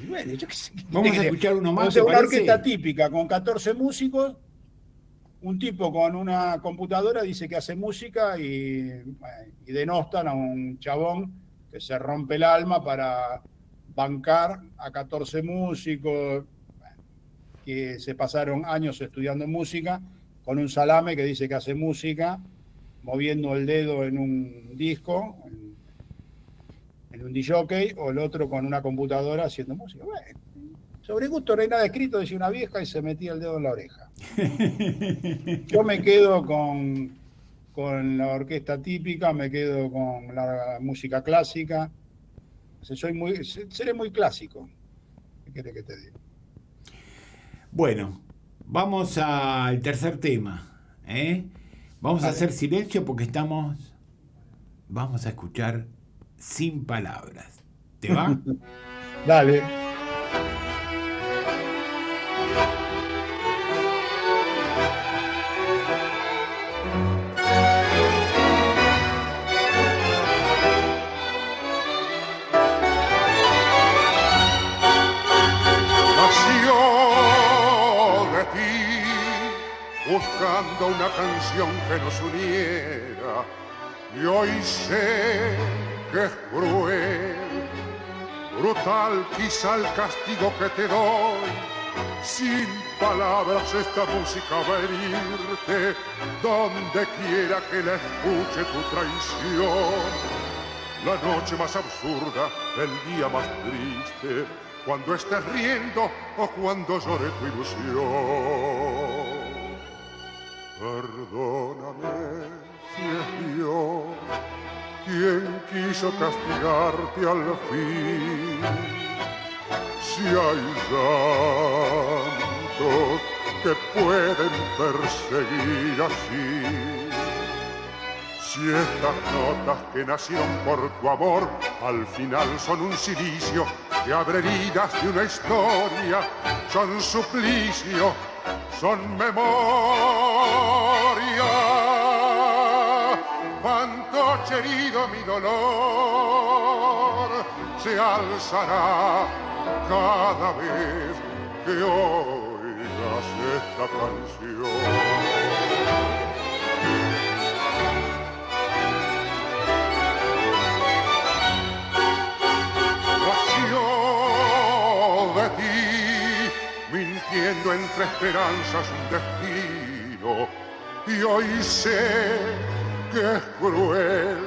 Speaker 6: Bueno, yo qué sé.
Speaker 5: Vamos a escuchar uno más.
Speaker 6: O sea, una orquesta típica con 14 músicos, un tipo con una computadora dice que hace música y denostan a un chabón que se rompe el alma para bancar a 14 músicos que se pasaron años estudiando música, con un salame que dice que hace música, moviendo el dedo en un disco, en un DJ, o el otro con una computadora haciendo música. Bueno, sobre gusto no hay nada escrito, decía una vieja y se metía el dedo en la oreja. Yo me quedo con la orquesta típica, me quedo con la música clásica. Seré muy clásico. ¿Qué querés que te diga?
Speaker 5: Bueno, vamos al tercer tema. Vamos a hacer silencio porque vamos a escuchar Sin Palabras. ¿Te va?
Speaker 6: Dale.
Speaker 7: Buscando una canción que nos uniera, y hoy sé que es cruel, brutal quizá el castigo que te doy. Sin palabras esta música va a herirte, donde quiera que la escuche tu traición. La noche más absurda, el día más triste, cuando estés riendo o cuando llore tu ilusión. Perdóname si es Dios quien quiso castigarte al fin. Si hay llantos que pueden perseguir así. Si estas notas que nacieron por tu amor al final son un cilicio que abre heridas de una historia, son suplicio, son memoria. Fantoche herido mi dolor se alzará cada vez que oigas esta canción. tejido entre esperanzas un destino, y hoy sé que es cruel,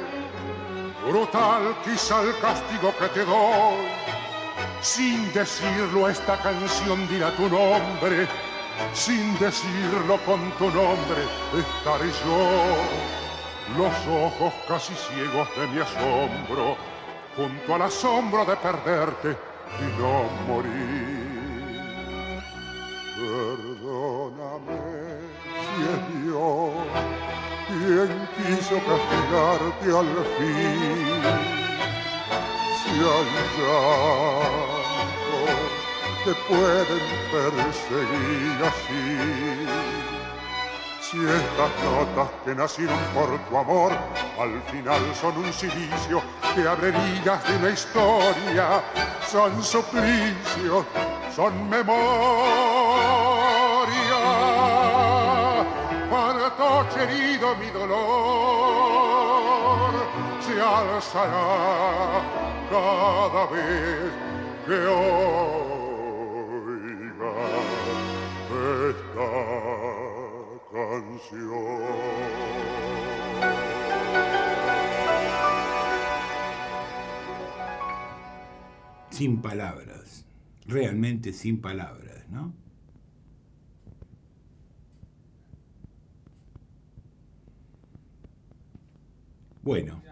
Speaker 7: brutal quizá el castigo que te doy. Sin decirlo esta canción dirá tu nombre, sin decirlo con tu nombre estaré yo. Los ojos casi ciegos de mi asombro, junto al asombro de perderte y no morir. Perdóname si es Dios quien quiso castigarte al fin. Si hay llantos que pueden perseguir así, si estas notas que nacieron por tu amor al final son un silicio que abre heridas de una historia, son suplicios, son memoria. Para herido mi dolor se alzará cada vez que oiga esta canción.
Speaker 5: Sin palabras, realmente sin palabras, ¿no? Bueno,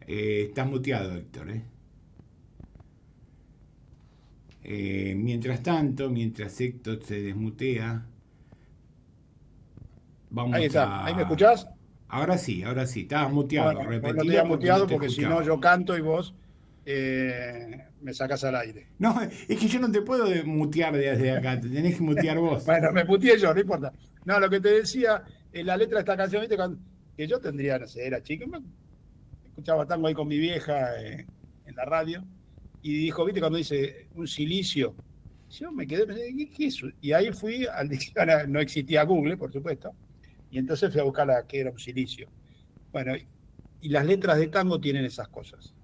Speaker 5: estás muteado, Héctor, mientras tanto, mientras Héctor se desmutea, vamos
Speaker 6: ahí está. ¿Ahí me escuchás?
Speaker 5: Ahora sí, estabas muteado.
Speaker 6: Bueno,
Speaker 5: Repetilo,
Speaker 6: no te había muteado
Speaker 5: porque
Speaker 6: si no yo canto y vos me sacás al aire.
Speaker 5: No, es que yo no te puedo mutear desde acá, te tenés que mutear vos.
Speaker 6: Bueno, me muteé yo, no importa. No, lo que te decía, la letra de esta canción, ¿viste? Que yo tendría, no sé, era chico, escuchaba tango ahí con mi vieja en la radio, y dijo, ¿viste? Cuando dice un silicio, yo me quedé, ¿qué es eso? Y ahí fui al diccionario, no existía Google, por supuesto, y entonces fui a buscar qué era un silicio. Bueno, y las letras de tango tienen esas cosas.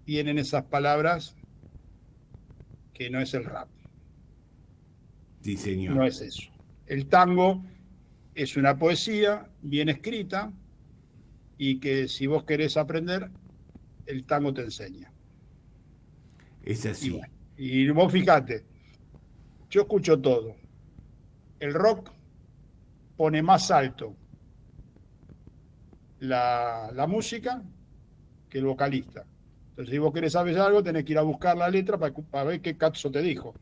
Speaker 6: Tienen esas palabras que no es el rap.
Speaker 5: Sí, señor.
Speaker 6: No es eso. El tango es una poesía bien escrita y que si vos querés aprender, el tango te enseña.
Speaker 5: Es así.
Speaker 6: Y vos fijate, yo escucho todo. El rock pone más alto la música que el vocalista. Entonces, si vos querés saber algo, tenés que ir a buscar la letra para ver qué cazzo te dijo.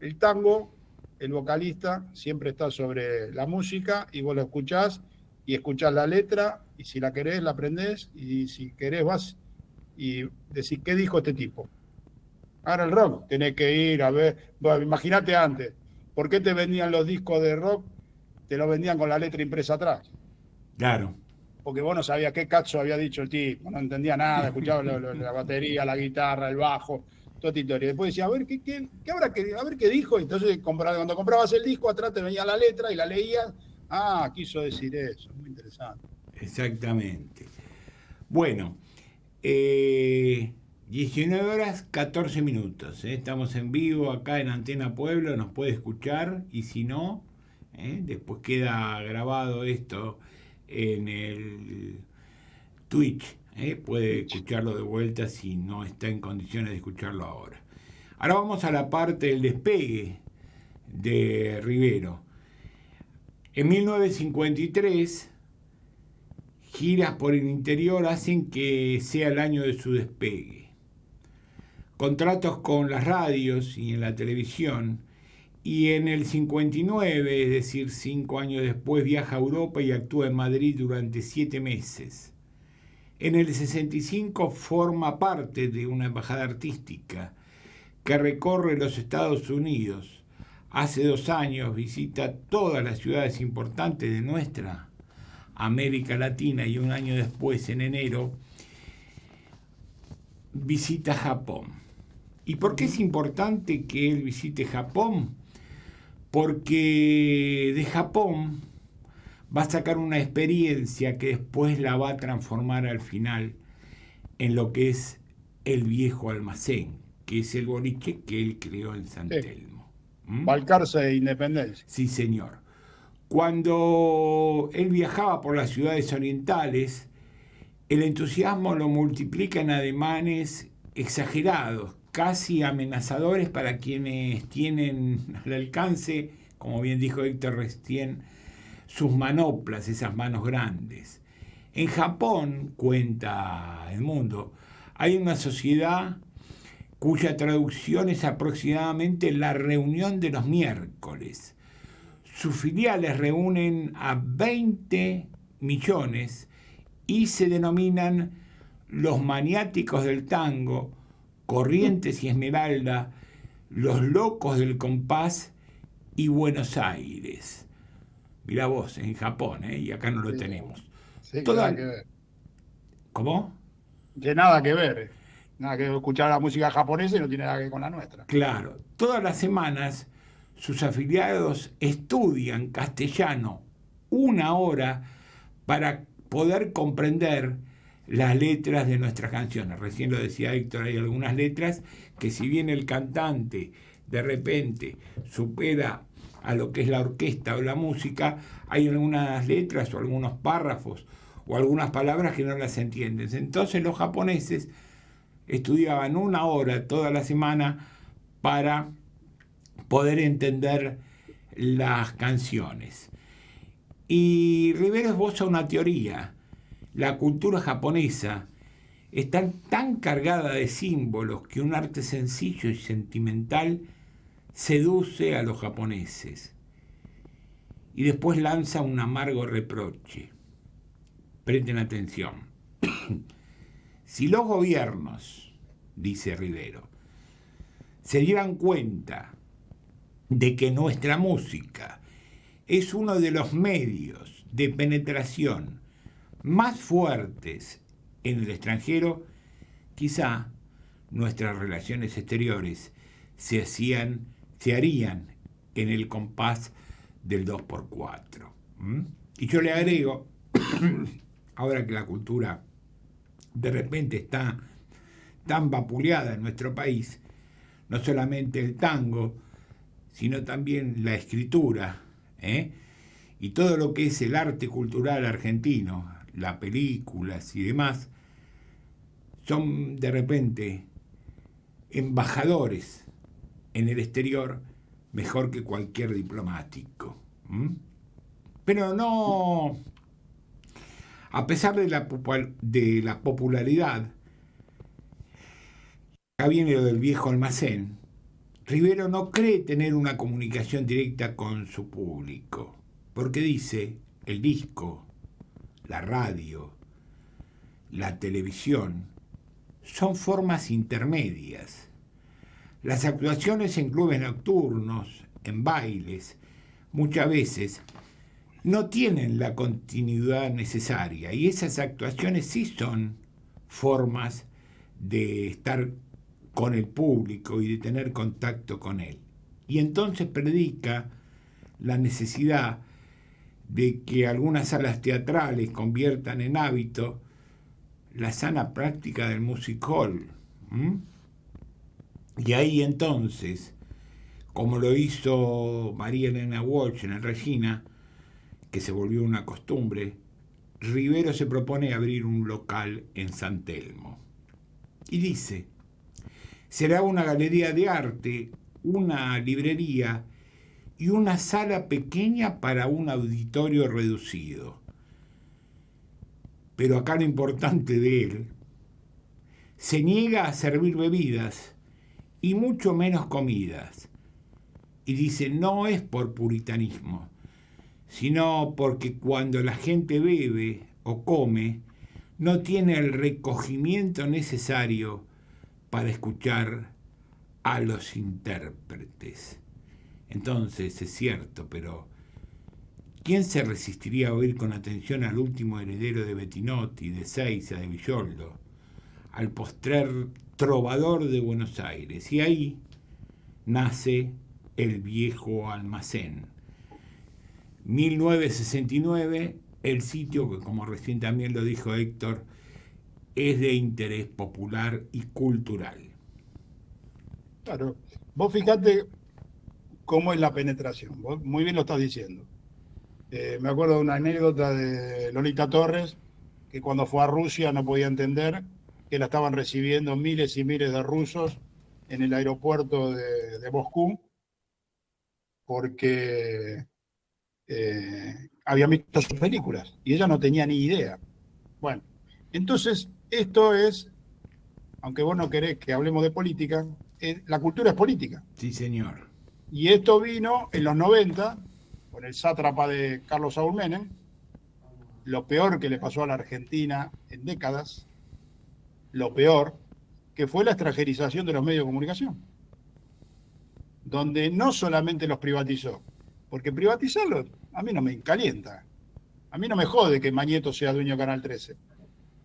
Speaker 6: El tango, el vocalista siempre está sobre la música y vos lo escuchás y escuchás la letra y si la querés, la aprendés y si querés vas y decís, ¿qué dijo este tipo? Ahora el rock, tenés que ir a ver, bueno, imagínate antes, ¿por qué te vendían los discos de rock? Te los vendían con la letra impresa atrás.
Speaker 5: Claro.
Speaker 6: Porque vos no sabías qué cazzo había dicho el tipo, no entendía nada, escuchaba la batería, la guitarra, el bajo, toda esta historia. Después decía, a ver, ¿qué habrá que, a ver qué dijo? Entonces, cuando comprabas el disco, atrás te venía la letra y la leías. Ah, quiso decir eso, muy interesante.
Speaker 5: Exactamente. Bueno, 19:14. Estamos en vivo acá en Antena Pueblo, nos puede escuchar y si no, después queda grabado esto en el Twitch, puede escucharlo de vuelta si no está en condiciones de escucharlo ahora. Ahora vamos a la parte del despegue de Rivero. En 1953, giras por el interior hacen que sea el año de su despegue. Contratos con las radios y en la televisión. Y en el 59, es decir, 5 años después, viaja a Europa y actúa en Madrid durante 7 meses. En el 65 forma parte de una embajada artística que recorre los Estados Unidos. Hace 2 años visita todas las ciudades importantes de nuestra América Latina y 1 año después, en enero, visita Japón. ¿Y por qué es importante que él visite Japón? Porque de Japón va a sacar una experiencia que después la va a transformar al final en lo que es el viejo almacén, que es el boliche que él creó en San Telmo.
Speaker 6: Balcarce e Independencia.
Speaker 5: Sí, señor. Cuando él viajaba por las ciudades orientales, el entusiasmo lo multiplica en ademanes exagerados, casi amenazadores para quienes tienen al alcance, como bien dijo Héctor recién, sus manoplas, esas manos grandes. En Japón, cuenta El Mundo, hay una sociedad cuya traducción es aproximadamente la reunión de los miércoles. Sus filiales reúnen a 20 millones y se denominan los maniáticos del tango, Corrientes y Esmeralda, los locos del compás y Buenos Aires. Mirá vos, en Japón, y acá no lo tenemos.
Speaker 6: Sí,
Speaker 5: Toda...
Speaker 6: nada que ver.
Speaker 5: ¿Cómo?
Speaker 6: Que nada que ver. Nada que escuchar la música japonesa y no tiene nada que ver con la nuestra.
Speaker 5: Claro. Todas las semanas sus afiliados estudian castellano 1 hora para poder comprender las letras de nuestras canciones. Recién lo decía Héctor, hay algunas letras que si bien el cantante de repente supera a lo que es la orquesta o la música, hay algunas letras o algunos párrafos o algunas palabras que no las entienden. Entonces los japoneses estudiaban 1 hora toda la semana para poder entender las canciones. Y Rivero esboza una teoría. La cultura japonesa está tan cargada de símbolos que un arte sencillo y sentimental seduce a los japoneses. Y después lanza un amargo reproche. Presten atención. Si los gobiernos, dice Rivero, se dieran cuenta de que nuestra música es uno de los medios de penetración más fuertes en el extranjero, quizá nuestras relaciones exteriores se harían en el compás del 2x4. Y yo le agrego, ahora que la cultura de repente está tan vapuleada en nuestro país, no solamente el tango, sino también la escritura, y todo lo que es el arte cultural argentino, las películas y demás, son de repente embajadores en el exterior mejor que cualquier diplomático. Pero no, a pesar de la popularidad, acá viene lo del viejo almacén, Rivero no cree tener una comunicación directa con su público, porque dice, el disco, la radio, la televisión, son formas intermedias. Las actuaciones en clubes nocturnos, en bailes, muchas veces no tienen la continuidad necesaria, y esas actuaciones sí son formas de estar con el público y de tener contacto con él. Y entonces predica la necesidad de que algunas salas teatrales conviertan en hábito la sana práctica del music hall. Y ahí entonces, como lo hizo María Elena Walsh en el Regina, que se volvió una costumbre, Rivero se propone abrir un local en San Telmo. Y dice, será una galería de arte, una librería y una sala pequeña para un auditorio reducido. Pero acá lo importante de él, se niega a servir bebidas y mucho menos comidas. Y dice, no es por puritanismo, sino porque cuando la gente bebe o come, no tiene el recogimiento necesario para escuchar a los intérpretes. Entonces, es cierto, pero ¿quién se resistiría a oír con atención al último heredero de Bettinotti, de Seiza, de Villoldo, al postrer trovador de Buenos Aires? Y ahí nace el viejo almacén. 1969, el sitio que, como recién también lo dijo Héctor, es de interés popular y cultural.
Speaker 6: Claro. Vos fijate cómo es la penetración. Vos muy bien lo estás diciendo. Me acuerdo de una anécdota de Lolita Torres, que cuando fue a Rusia no podía entender que la estaban recibiendo miles y miles de rusos en el aeropuerto de Moscú, porque habían visto sus películas y ella no tenía ni idea. Bueno, entonces esto es, aunque vos no querés que hablemos de política, la cultura es política.
Speaker 5: Sí, señor.
Speaker 6: Y esto vino en los 90, con el sátrapa de Carlos Saúl Menem, lo peor que le pasó a la Argentina en décadas, lo peor, que fue la extranjerización de los medios de comunicación, donde no solamente los privatizó, porque privatizarlos a mí no me calienta, a mí no me jode que Mañeto sea dueño de Canal 13,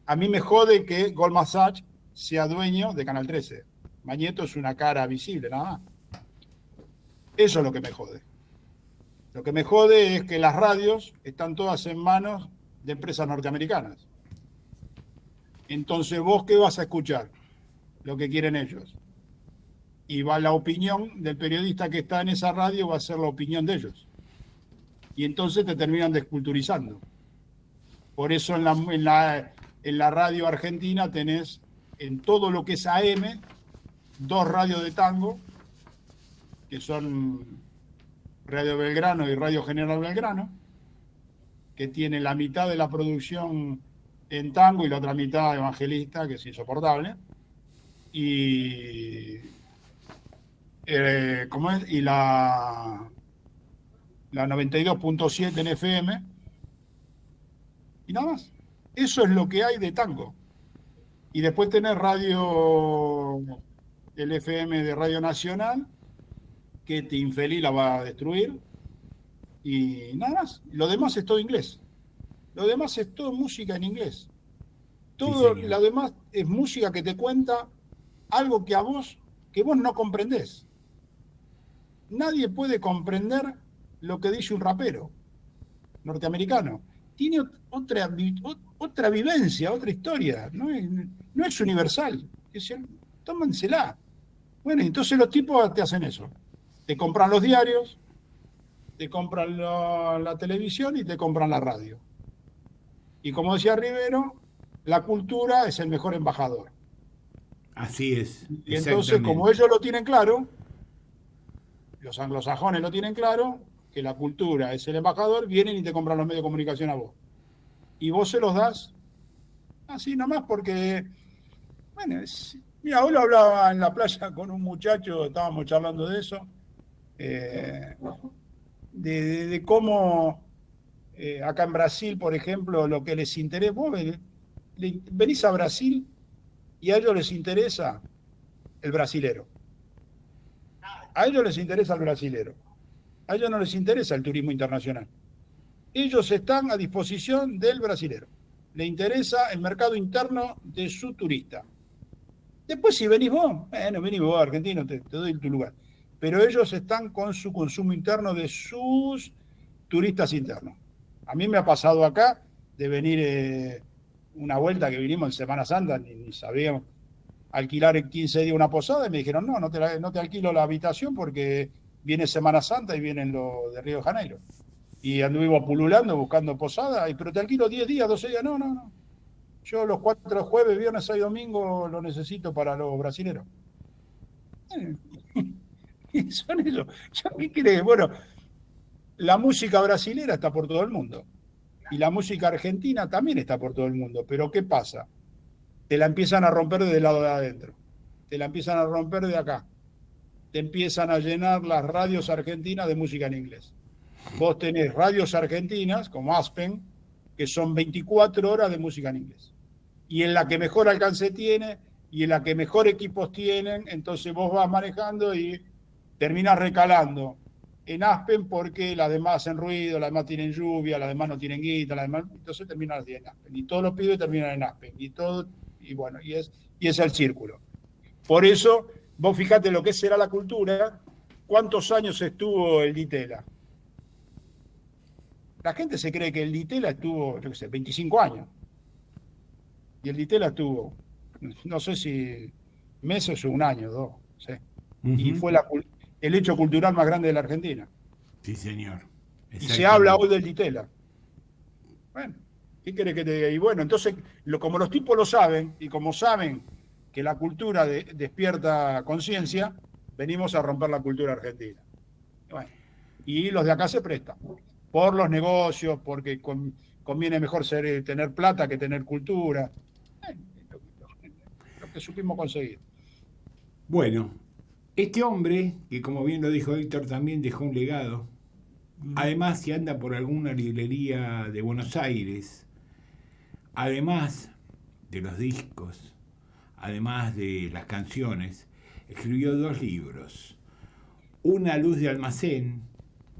Speaker 6: a mí me jode que Goldman Sachs sea dueño de Canal 13. Mañeto es una cara visible, nada más. Eso es lo que me jode. Lo que me jode es que las radios están todas en manos de empresas norteamericanas. Entonces, ¿vos qué vas a escuchar? Lo que quieren ellos. Y va la opinión del periodista que está en esa radio, va a ser la opinión de ellos. Y entonces te terminan desculturizando. Por eso en la radio argentina tenés, en todo lo que es AM, 2 radios de tango, que son Radio Belgrano y Radio General Belgrano, que tienen la mitad de la producción en tango y la otra mitad evangelista, que es insoportable. Y ¿cómo es? Y la 92.7 en FM. Y nada más. Eso es lo que hay de tango. Y después tenés radio, el FM de Radio Nacional, que este infeliz la va a destruir. Y nada más. Lo demás es todo inglés. Lo demás es todo música en inglés. Todo lo demás es música que te cuenta algo que vos no comprendés. Nadie puede comprender lo que dice un rapero norteamericano. Tiene otra vivencia, otra historia. No es universal. Tómensela. Bueno, entonces los tipos te hacen eso. Te compran los diarios, te compran la televisión y te compran la radio. Y como decía Rivero, la cultura es el mejor embajador.
Speaker 5: Así es.
Speaker 6: Y entonces, como ellos lo tienen claro, los anglosajones lo tienen claro, que la cultura es el embajador, vienen y te compran los medios de comunicación a vos. Y vos se los das así nomás porque, bueno, mira, hoy lo hablaba en la playa con un muchacho, estábamos charlando de eso, de cómo acá en Brasil, por ejemplo, lo que les interesa, vos venís a Brasil y a ellos les interesa el brasilero. A ellos les interesa el brasilero. A ellos no les interesa el turismo internacional. Ellos están a disposición del brasilero. Le interesa el mercado interno de su turista. Después, si venís vos, venís vos, argentino, te doy tu lugar. Pero ellos están con su consumo interno de sus turistas internos. A mí me ha pasado acá de venir una vuelta que vinimos en Semana Santa, ni sabíamos alquilar en 15 días una posada, y me dijeron, no te alquilo la habitación porque viene Semana Santa y vienen los de Río de Janeiro. Y anduvimos pululando, buscando posada, pero te alquilo 10 días, 12 días, no. Yo los 4 jueves, viernes, sábado y domingo lo necesito para los brasileros. Son ellos. ¿Qué crees? Bueno, la música brasilera está por todo el mundo. Y la música argentina también está por todo el mundo. Pero ¿qué pasa? Te la empiezan a romper del lado de adentro. Te la empiezan a romper de acá. Te empiezan a llenar las radios argentinas de música en inglés. Vos tenés radios argentinas, como Aspen, que son 24 horas de música en inglés. Y en la que mejor alcance tiene, y en la que mejor equipos tienen, entonces vos vas manejando y terminás recalando en Aspen porque las demás hacen ruido, las demás tienen lluvia, las demás no tienen guita, las demás, entonces terminas en Aspen. Y todos los pibes terminan en Aspen. Y bueno, y es el círculo. Por eso, vos fijate lo que será la cultura, cuántos años estuvo el Ditela. La gente se cree que el Ditela estuvo, 25 años. Y el Ditela estuvo, no sé si meses o un año, 2. ¿Sí? y fue el hecho cultural más grande de la Argentina.
Speaker 5: Sí, señor.
Speaker 6: Y se habla hoy del Ditela. Bueno, ¿qué querés que te diga? Y bueno, entonces, como los tipos lo saben, y como saben que la cultura despierta conciencia, venimos a romper la cultura argentina. Bueno, y los de acá se prestan, por los negocios, porque conviene mejor tener plata que tener cultura. Lo que supimos conseguir.
Speaker 5: Bueno, este hombre, que como bien lo dijo Héctor, también dejó un legado. Además, si anda por alguna librería de Buenos Aires, además de los discos, además de las canciones, escribió 2 libros. Una luz de almacén,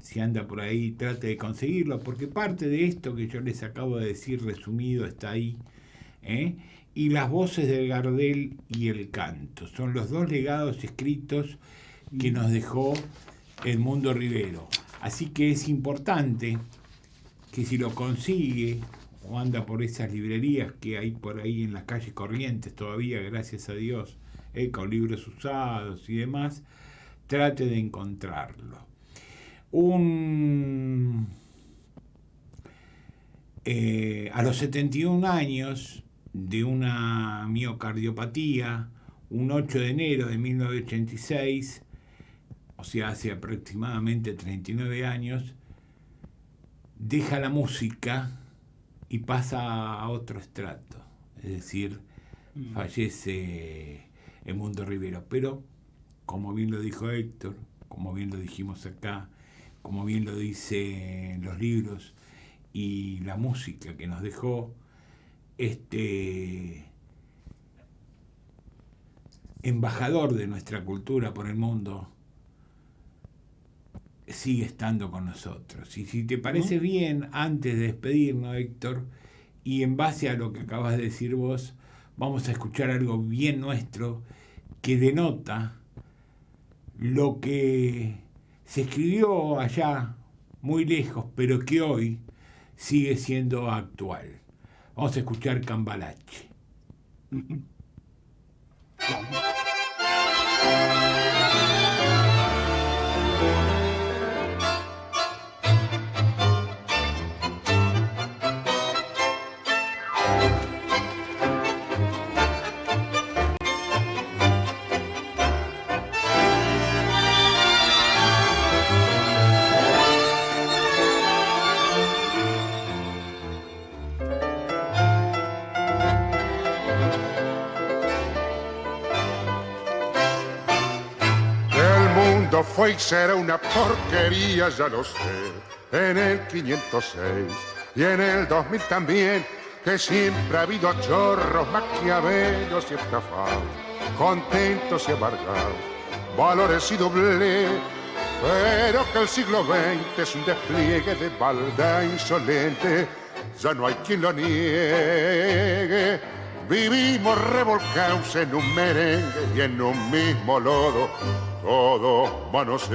Speaker 5: si anda por ahí, trate de conseguirlo, porque parte de esto que yo les acabo de decir resumido está ahí, y Las voces del Gardel y el canto. Son los 2 legados escritos que nos dejó Edmundo Rivero. Así que es importante que si lo consigue o anda por esas librerías que hay por ahí en las calles Corrientes todavía, gracias a Dios, con libros usados y demás, trate de encontrarlo. A los 71 años de una miocardiopatía, un 8 de enero de 1986, o sea, hace aproximadamente 39 años, deja la música y pasa a otro estrato. Es decir, fallece Edmundo Rivero. Pero, como bien lo dijo Héctor, como bien lo dijimos acá, como bien lo dicen los libros y la música que nos dejó, embajador de nuestra cultura por el mundo, sigue estando con nosotros. Y si te parece bien, antes de despedirnos, Héctor, y en base a lo que acabas de decir vos, vamos a escuchar algo bien nuestro que denota lo que se escribió allá muy lejos, pero que hoy sigue siendo actual. Vamos a escuchar Cambalache.
Speaker 7: Fue y será una porquería, ya lo sé, en el 506 y en el 2000 también, que siempre ha habido chorros, maquiavelos y estafados, contentos y amargados, valores y doble, pero que el siglo XX es un despliegue de maldad insolente, ya no hay quien lo niegue. Vivimos revolcados en un merengue y en un mismo lodo, todo manosear.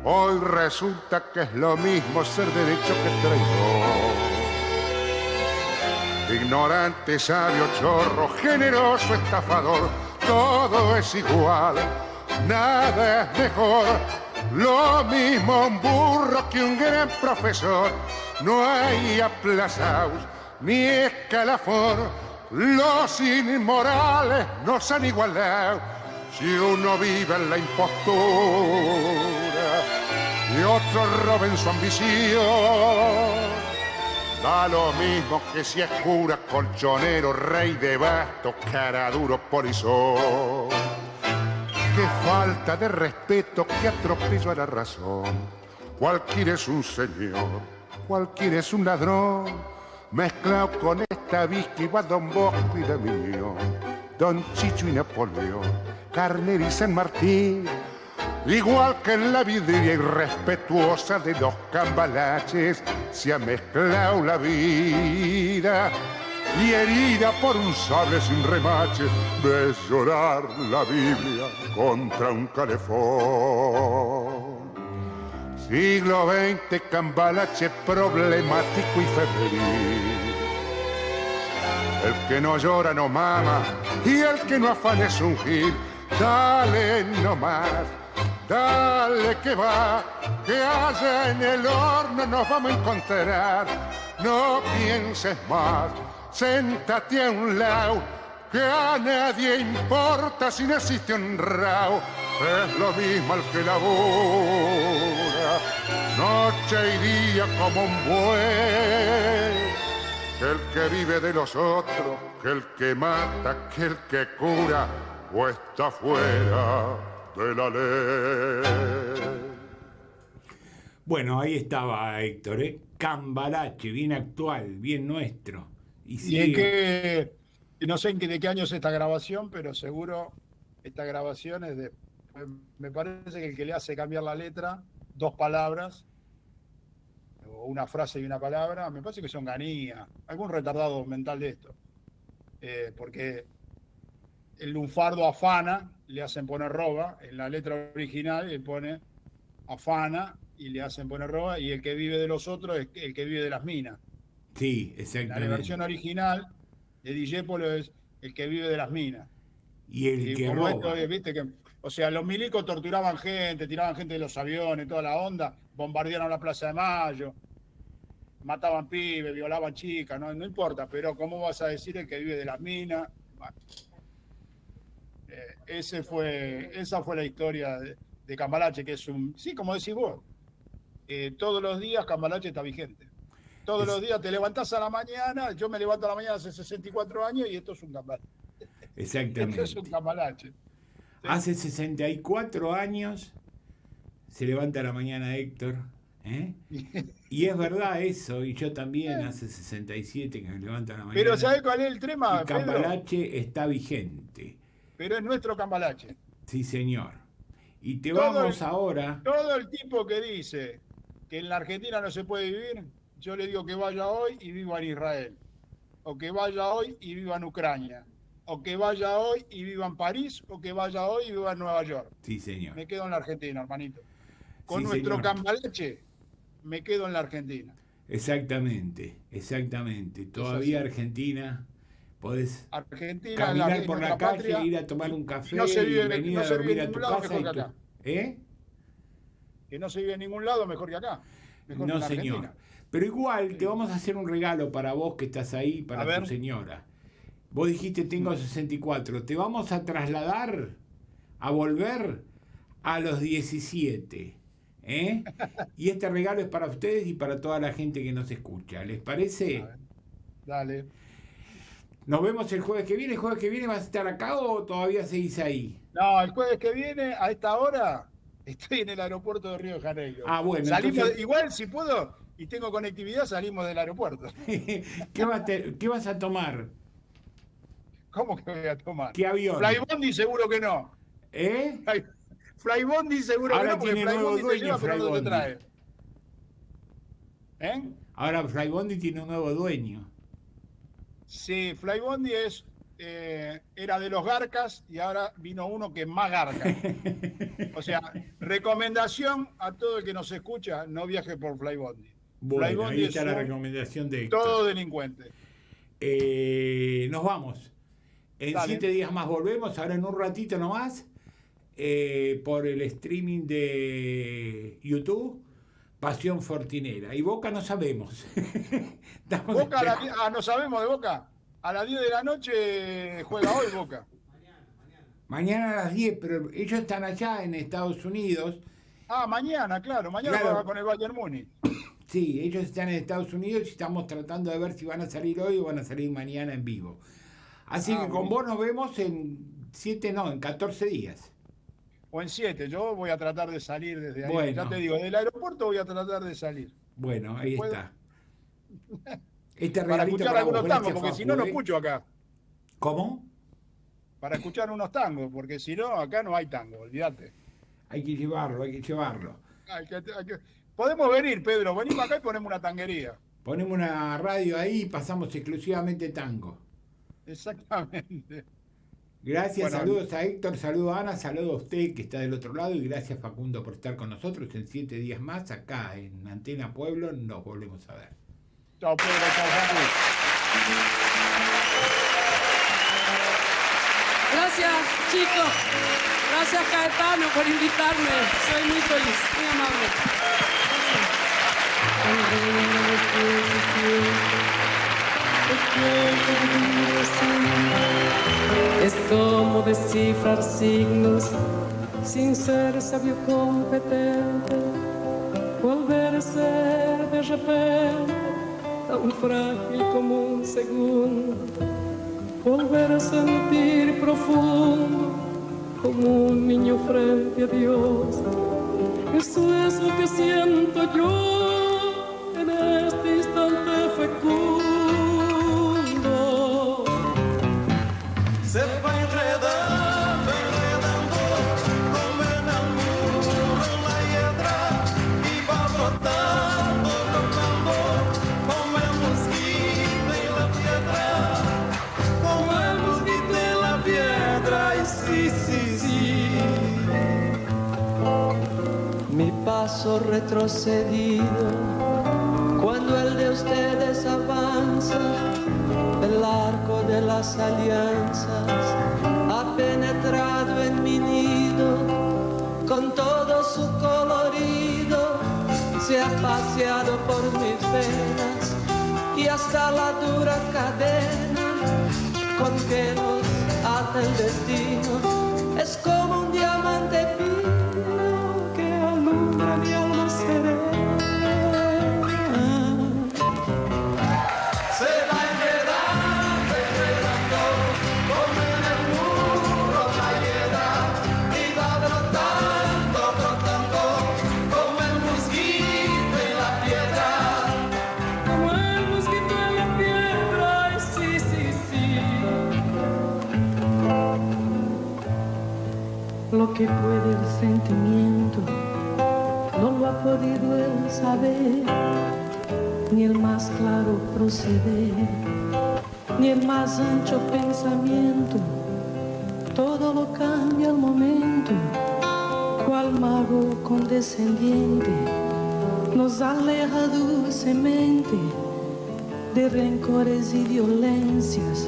Speaker 7: Hoy resulta que es lo mismo ser derecho que traidor. Ignorante, sabio, chorro, generoso, estafador, todo es igual, nada es mejor. Lo mismo un burro que un gran profesor, no hay aplazados ni escalafón. Los inmorales nos han igualado si uno vive en la impostura y otro roba en su ambición. Da lo mismo que si es cura, colchonero, rey de bastos, cara duro, polizón. Qué falta de respeto, qué atropello a la razón. Cualquiera es un señor, cualquiera es un ladrón, mezclado con esta Vizca y va Don Bosco y Damián, Don Chicho y Napoleón, Carnero y San Martín. Igual que en la vidriera irrespetuosa de los cambalaches se ha mezclado la vida, y herida por un sable sin remache ves llorar la Biblia contra un calefón. Siglo XX, cambalache problemático y febril, El que no llora no mama y el que no afana es un gil. Dale nomás, dale que va, que allá en el horno nos vamos a encontrar. No pienses más, séntate a un lado, que a nadie importa si no existe un rao. Es lo mismo el que labora, noche y día como un buey. Que el que vive de los otros, que el que mata, que el que cura, o está fuera de la ley.
Speaker 5: Bueno, ahí estaba Héctor, Cambalache, bien actual, bien nuestro.
Speaker 6: Y en que, no sé de qué año es esta grabación, pero seguro esta grabación es de... Me parece que el que le hace cambiar la letra, 2 palabras, o una frase y una palabra, me parece que son Ganía, algún retardado mental de esto. Porque el lunfardo afana, le hacen poner roba, en la letra original él pone afana y le hacen poner roba, y el que vive de los otros es el que vive de las minas.
Speaker 5: Sí, exactamente.
Speaker 6: La versión original de Dijépolo es el que vive de las minas.
Speaker 5: Y el que roba.
Speaker 6: Esto, viste que, o sea, los milicos torturaban gente, tiraban gente de los aviones, toda la onda, bombardearon la Plaza de Mayo, mataban pibes, violaban chicas, no importa, pero ¿cómo vas a decir el que vive de las minas? Bueno, esa fue la historia de Cambalache, que es un... Sí, como decís vos, todos los días Cambalache está vigente. Todos los días te levantás a la mañana, yo me levanto a la mañana hace 64 años y esto es un Cambalache.
Speaker 5: Exactamente.
Speaker 6: Esto es un Cambalache. Sí.
Speaker 5: Hace 64 años se levanta a la mañana Héctor, y es verdad eso, y yo también hace 67 que me levanto a la mañana.
Speaker 6: Pero ¿sabés cuál es el tema,
Speaker 5: y Cambalache está vigente.
Speaker 6: Pero es nuestro Cambalache.
Speaker 5: Sí, señor. Y vamos ahora...
Speaker 6: Todo el tipo que dice que en la Argentina no se puede vivir, yo le digo que vaya hoy y viva en Israel. O que vaya hoy y viva en Ucrania. O que vaya hoy y viva en París. O que vaya hoy y viva en Nueva York.
Speaker 5: Sí, señor.
Speaker 6: Me quedo en la Argentina, hermanito. Con
Speaker 5: sí,
Speaker 6: nuestro
Speaker 5: señor.
Speaker 6: Cambalache, me quedo en la Argentina.
Speaker 5: Exactamente. Todavía Argentina... Podés caminar por la calle,
Speaker 6: patria,
Speaker 5: ir a tomar un café,
Speaker 6: no se vive,
Speaker 5: venir
Speaker 6: no
Speaker 5: a
Speaker 6: se vive
Speaker 5: dormir
Speaker 6: en
Speaker 5: a tu
Speaker 6: ningún lado
Speaker 5: casa.
Speaker 6: mejor que acá. Que no se vive en ningún lado mejor que acá. Mejor
Speaker 5: No,
Speaker 6: que en
Speaker 5: señor.
Speaker 6: Argentina.
Speaker 5: Pero igual te vamos a hacer un regalo para vos que estás ahí, para tu señora. Vos dijiste tengo 64. Te vamos a trasladar, a volver a los 17. Y este regalo es para ustedes y para toda la gente que nos escucha. ¿Les parece?
Speaker 6: Dale.
Speaker 5: Nos vemos el jueves que viene. ¿El jueves que viene vas a estar acá o todavía seguís ahí?
Speaker 6: No, el jueves que viene, a esta hora, estoy en el aeropuerto de Río de Janeiro.
Speaker 5: Ah, bueno.
Speaker 6: Salimos,
Speaker 5: Entonces...
Speaker 6: Igual, si puedo y tengo conectividad, salimos del aeropuerto.
Speaker 5: ¿Qué vas a tomar?
Speaker 6: ¿Cómo que voy a tomar?
Speaker 5: ¿Qué avión?
Speaker 6: Flybondi seguro que no. Flybondi seguro
Speaker 5: ahora
Speaker 6: que no, porque
Speaker 5: tiene nuevo
Speaker 6: Flybondi
Speaker 5: dueño,
Speaker 6: te lleva, pero no te trae.
Speaker 5: Ahora Flybondi tiene un nuevo dueño.
Speaker 6: Sí, Flybondi era de los garcas y ahora vino uno que es más garca. O sea, recomendación a todo el que nos escucha, no viaje por Flybondi.
Speaker 5: Bueno,
Speaker 6: Flybondi
Speaker 5: ahí está la recomendación de Héctor.
Speaker 6: todo delincuente.
Speaker 5: Nos vamos. En
Speaker 6: Dale.
Speaker 5: 7 días más volvemos, ahora en un ratito nomás, por el streaming de YouTube, Pasión Fortinera. Y Boca no sabemos.
Speaker 6: Boca no sabemos de Boca. A las 10 de la noche juega hoy Boca.
Speaker 5: Mañana a las 10, pero ellos están allá en Estados Unidos.
Speaker 6: Ah, mañana, claro. Mañana juega con el Bayern Múnich.
Speaker 5: Sí, ellos están en Estados Unidos y estamos tratando de ver si van a salir hoy o van a salir mañana en vivo. Así que con vos nos vemos en 14 días.
Speaker 6: O en 7, yo voy a tratar de salir desde ahí.
Speaker 5: Bueno.
Speaker 6: Ya te digo, del aeropuerto voy a tratar de salir.
Speaker 5: Bueno, ahí está.
Speaker 6: Para escuchar algunos tangos, porque si no, no escucho acá.
Speaker 5: ¿Cómo?
Speaker 6: Para escuchar unos tangos, porque si no, acá no hay tango, olvídate.
Speaker 5: Hay que llevarlo.
Speaker 6: Podemos venir, Pedro, venimos acá y ponemos una tanguería.
Speaker 5: Ponemos una radio ahí y pasamos exclusivamente tango.
Speaker 6: Exactamente.
Speaker 5: Gracias, saludos a Héctor, saludos a Ana, saludos a usted que está del otro lado y gracias Facundo por estar con nosotros en 7 días más acá en Antena Pueblo. Nos volvemos a ver.
Speaker 6: Chao, Pedro, chao, Juan Luis.
Speaker 8: Gracias, chicos. Gracias, Caetano, por invitarme. Soy muy feliz, muy amable.
Speaker 9: Es como descifrar signos sin ser sabio competente, volver a ser de repente tan frágil como un segundo, volver a sentir profundo como un niño frente a Dios. Eso es lo que siento yo en este instante fecundo. Se va enredando, enredando, como enamoro la hiedra, y va brotando, brotando, como el mosquito en la piedra, como el mosquito en la piedra, y sí, sí, sí. Mi paso retrocedido, cuando el de ustedes avanza, el arco de las alianzas ha penetrado en mi nido, con todo su colorido se ha paseado por mis venas y hasta la dura cadena con que nos ata el destino es como un diamante fino que alumbra mi alma serena. Lo que puede el sentimiento no lo ha podido él saber, ni el más claro proceder, ni el más ancho pensamiento. Todo lo cambia al momento, cual mago condescendiente nos aleja dulcemente de rencores y violencias.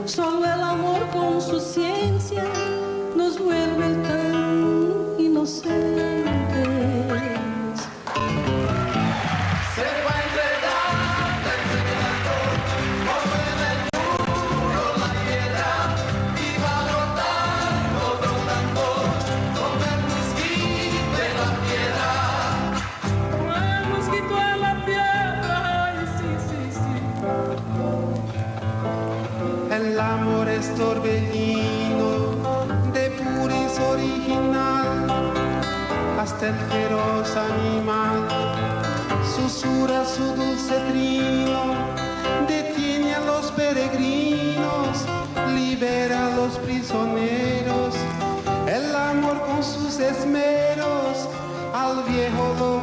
Speaker 9: Solo el amor con su ciencia nos vuelve tan inocentes. Se va enredando, enredando, como en el muro la piedra, y va brotando, brotando, como el mosquito en la piedra. Como el mosquito en la piedra, ay, sí, sí, sí. El amor es torbellino, original, hasta el feroz animal susurra su dulce trino, detiene a los peregrinos, libera a los prisioneros. El amor con sus esmeros al viejo lo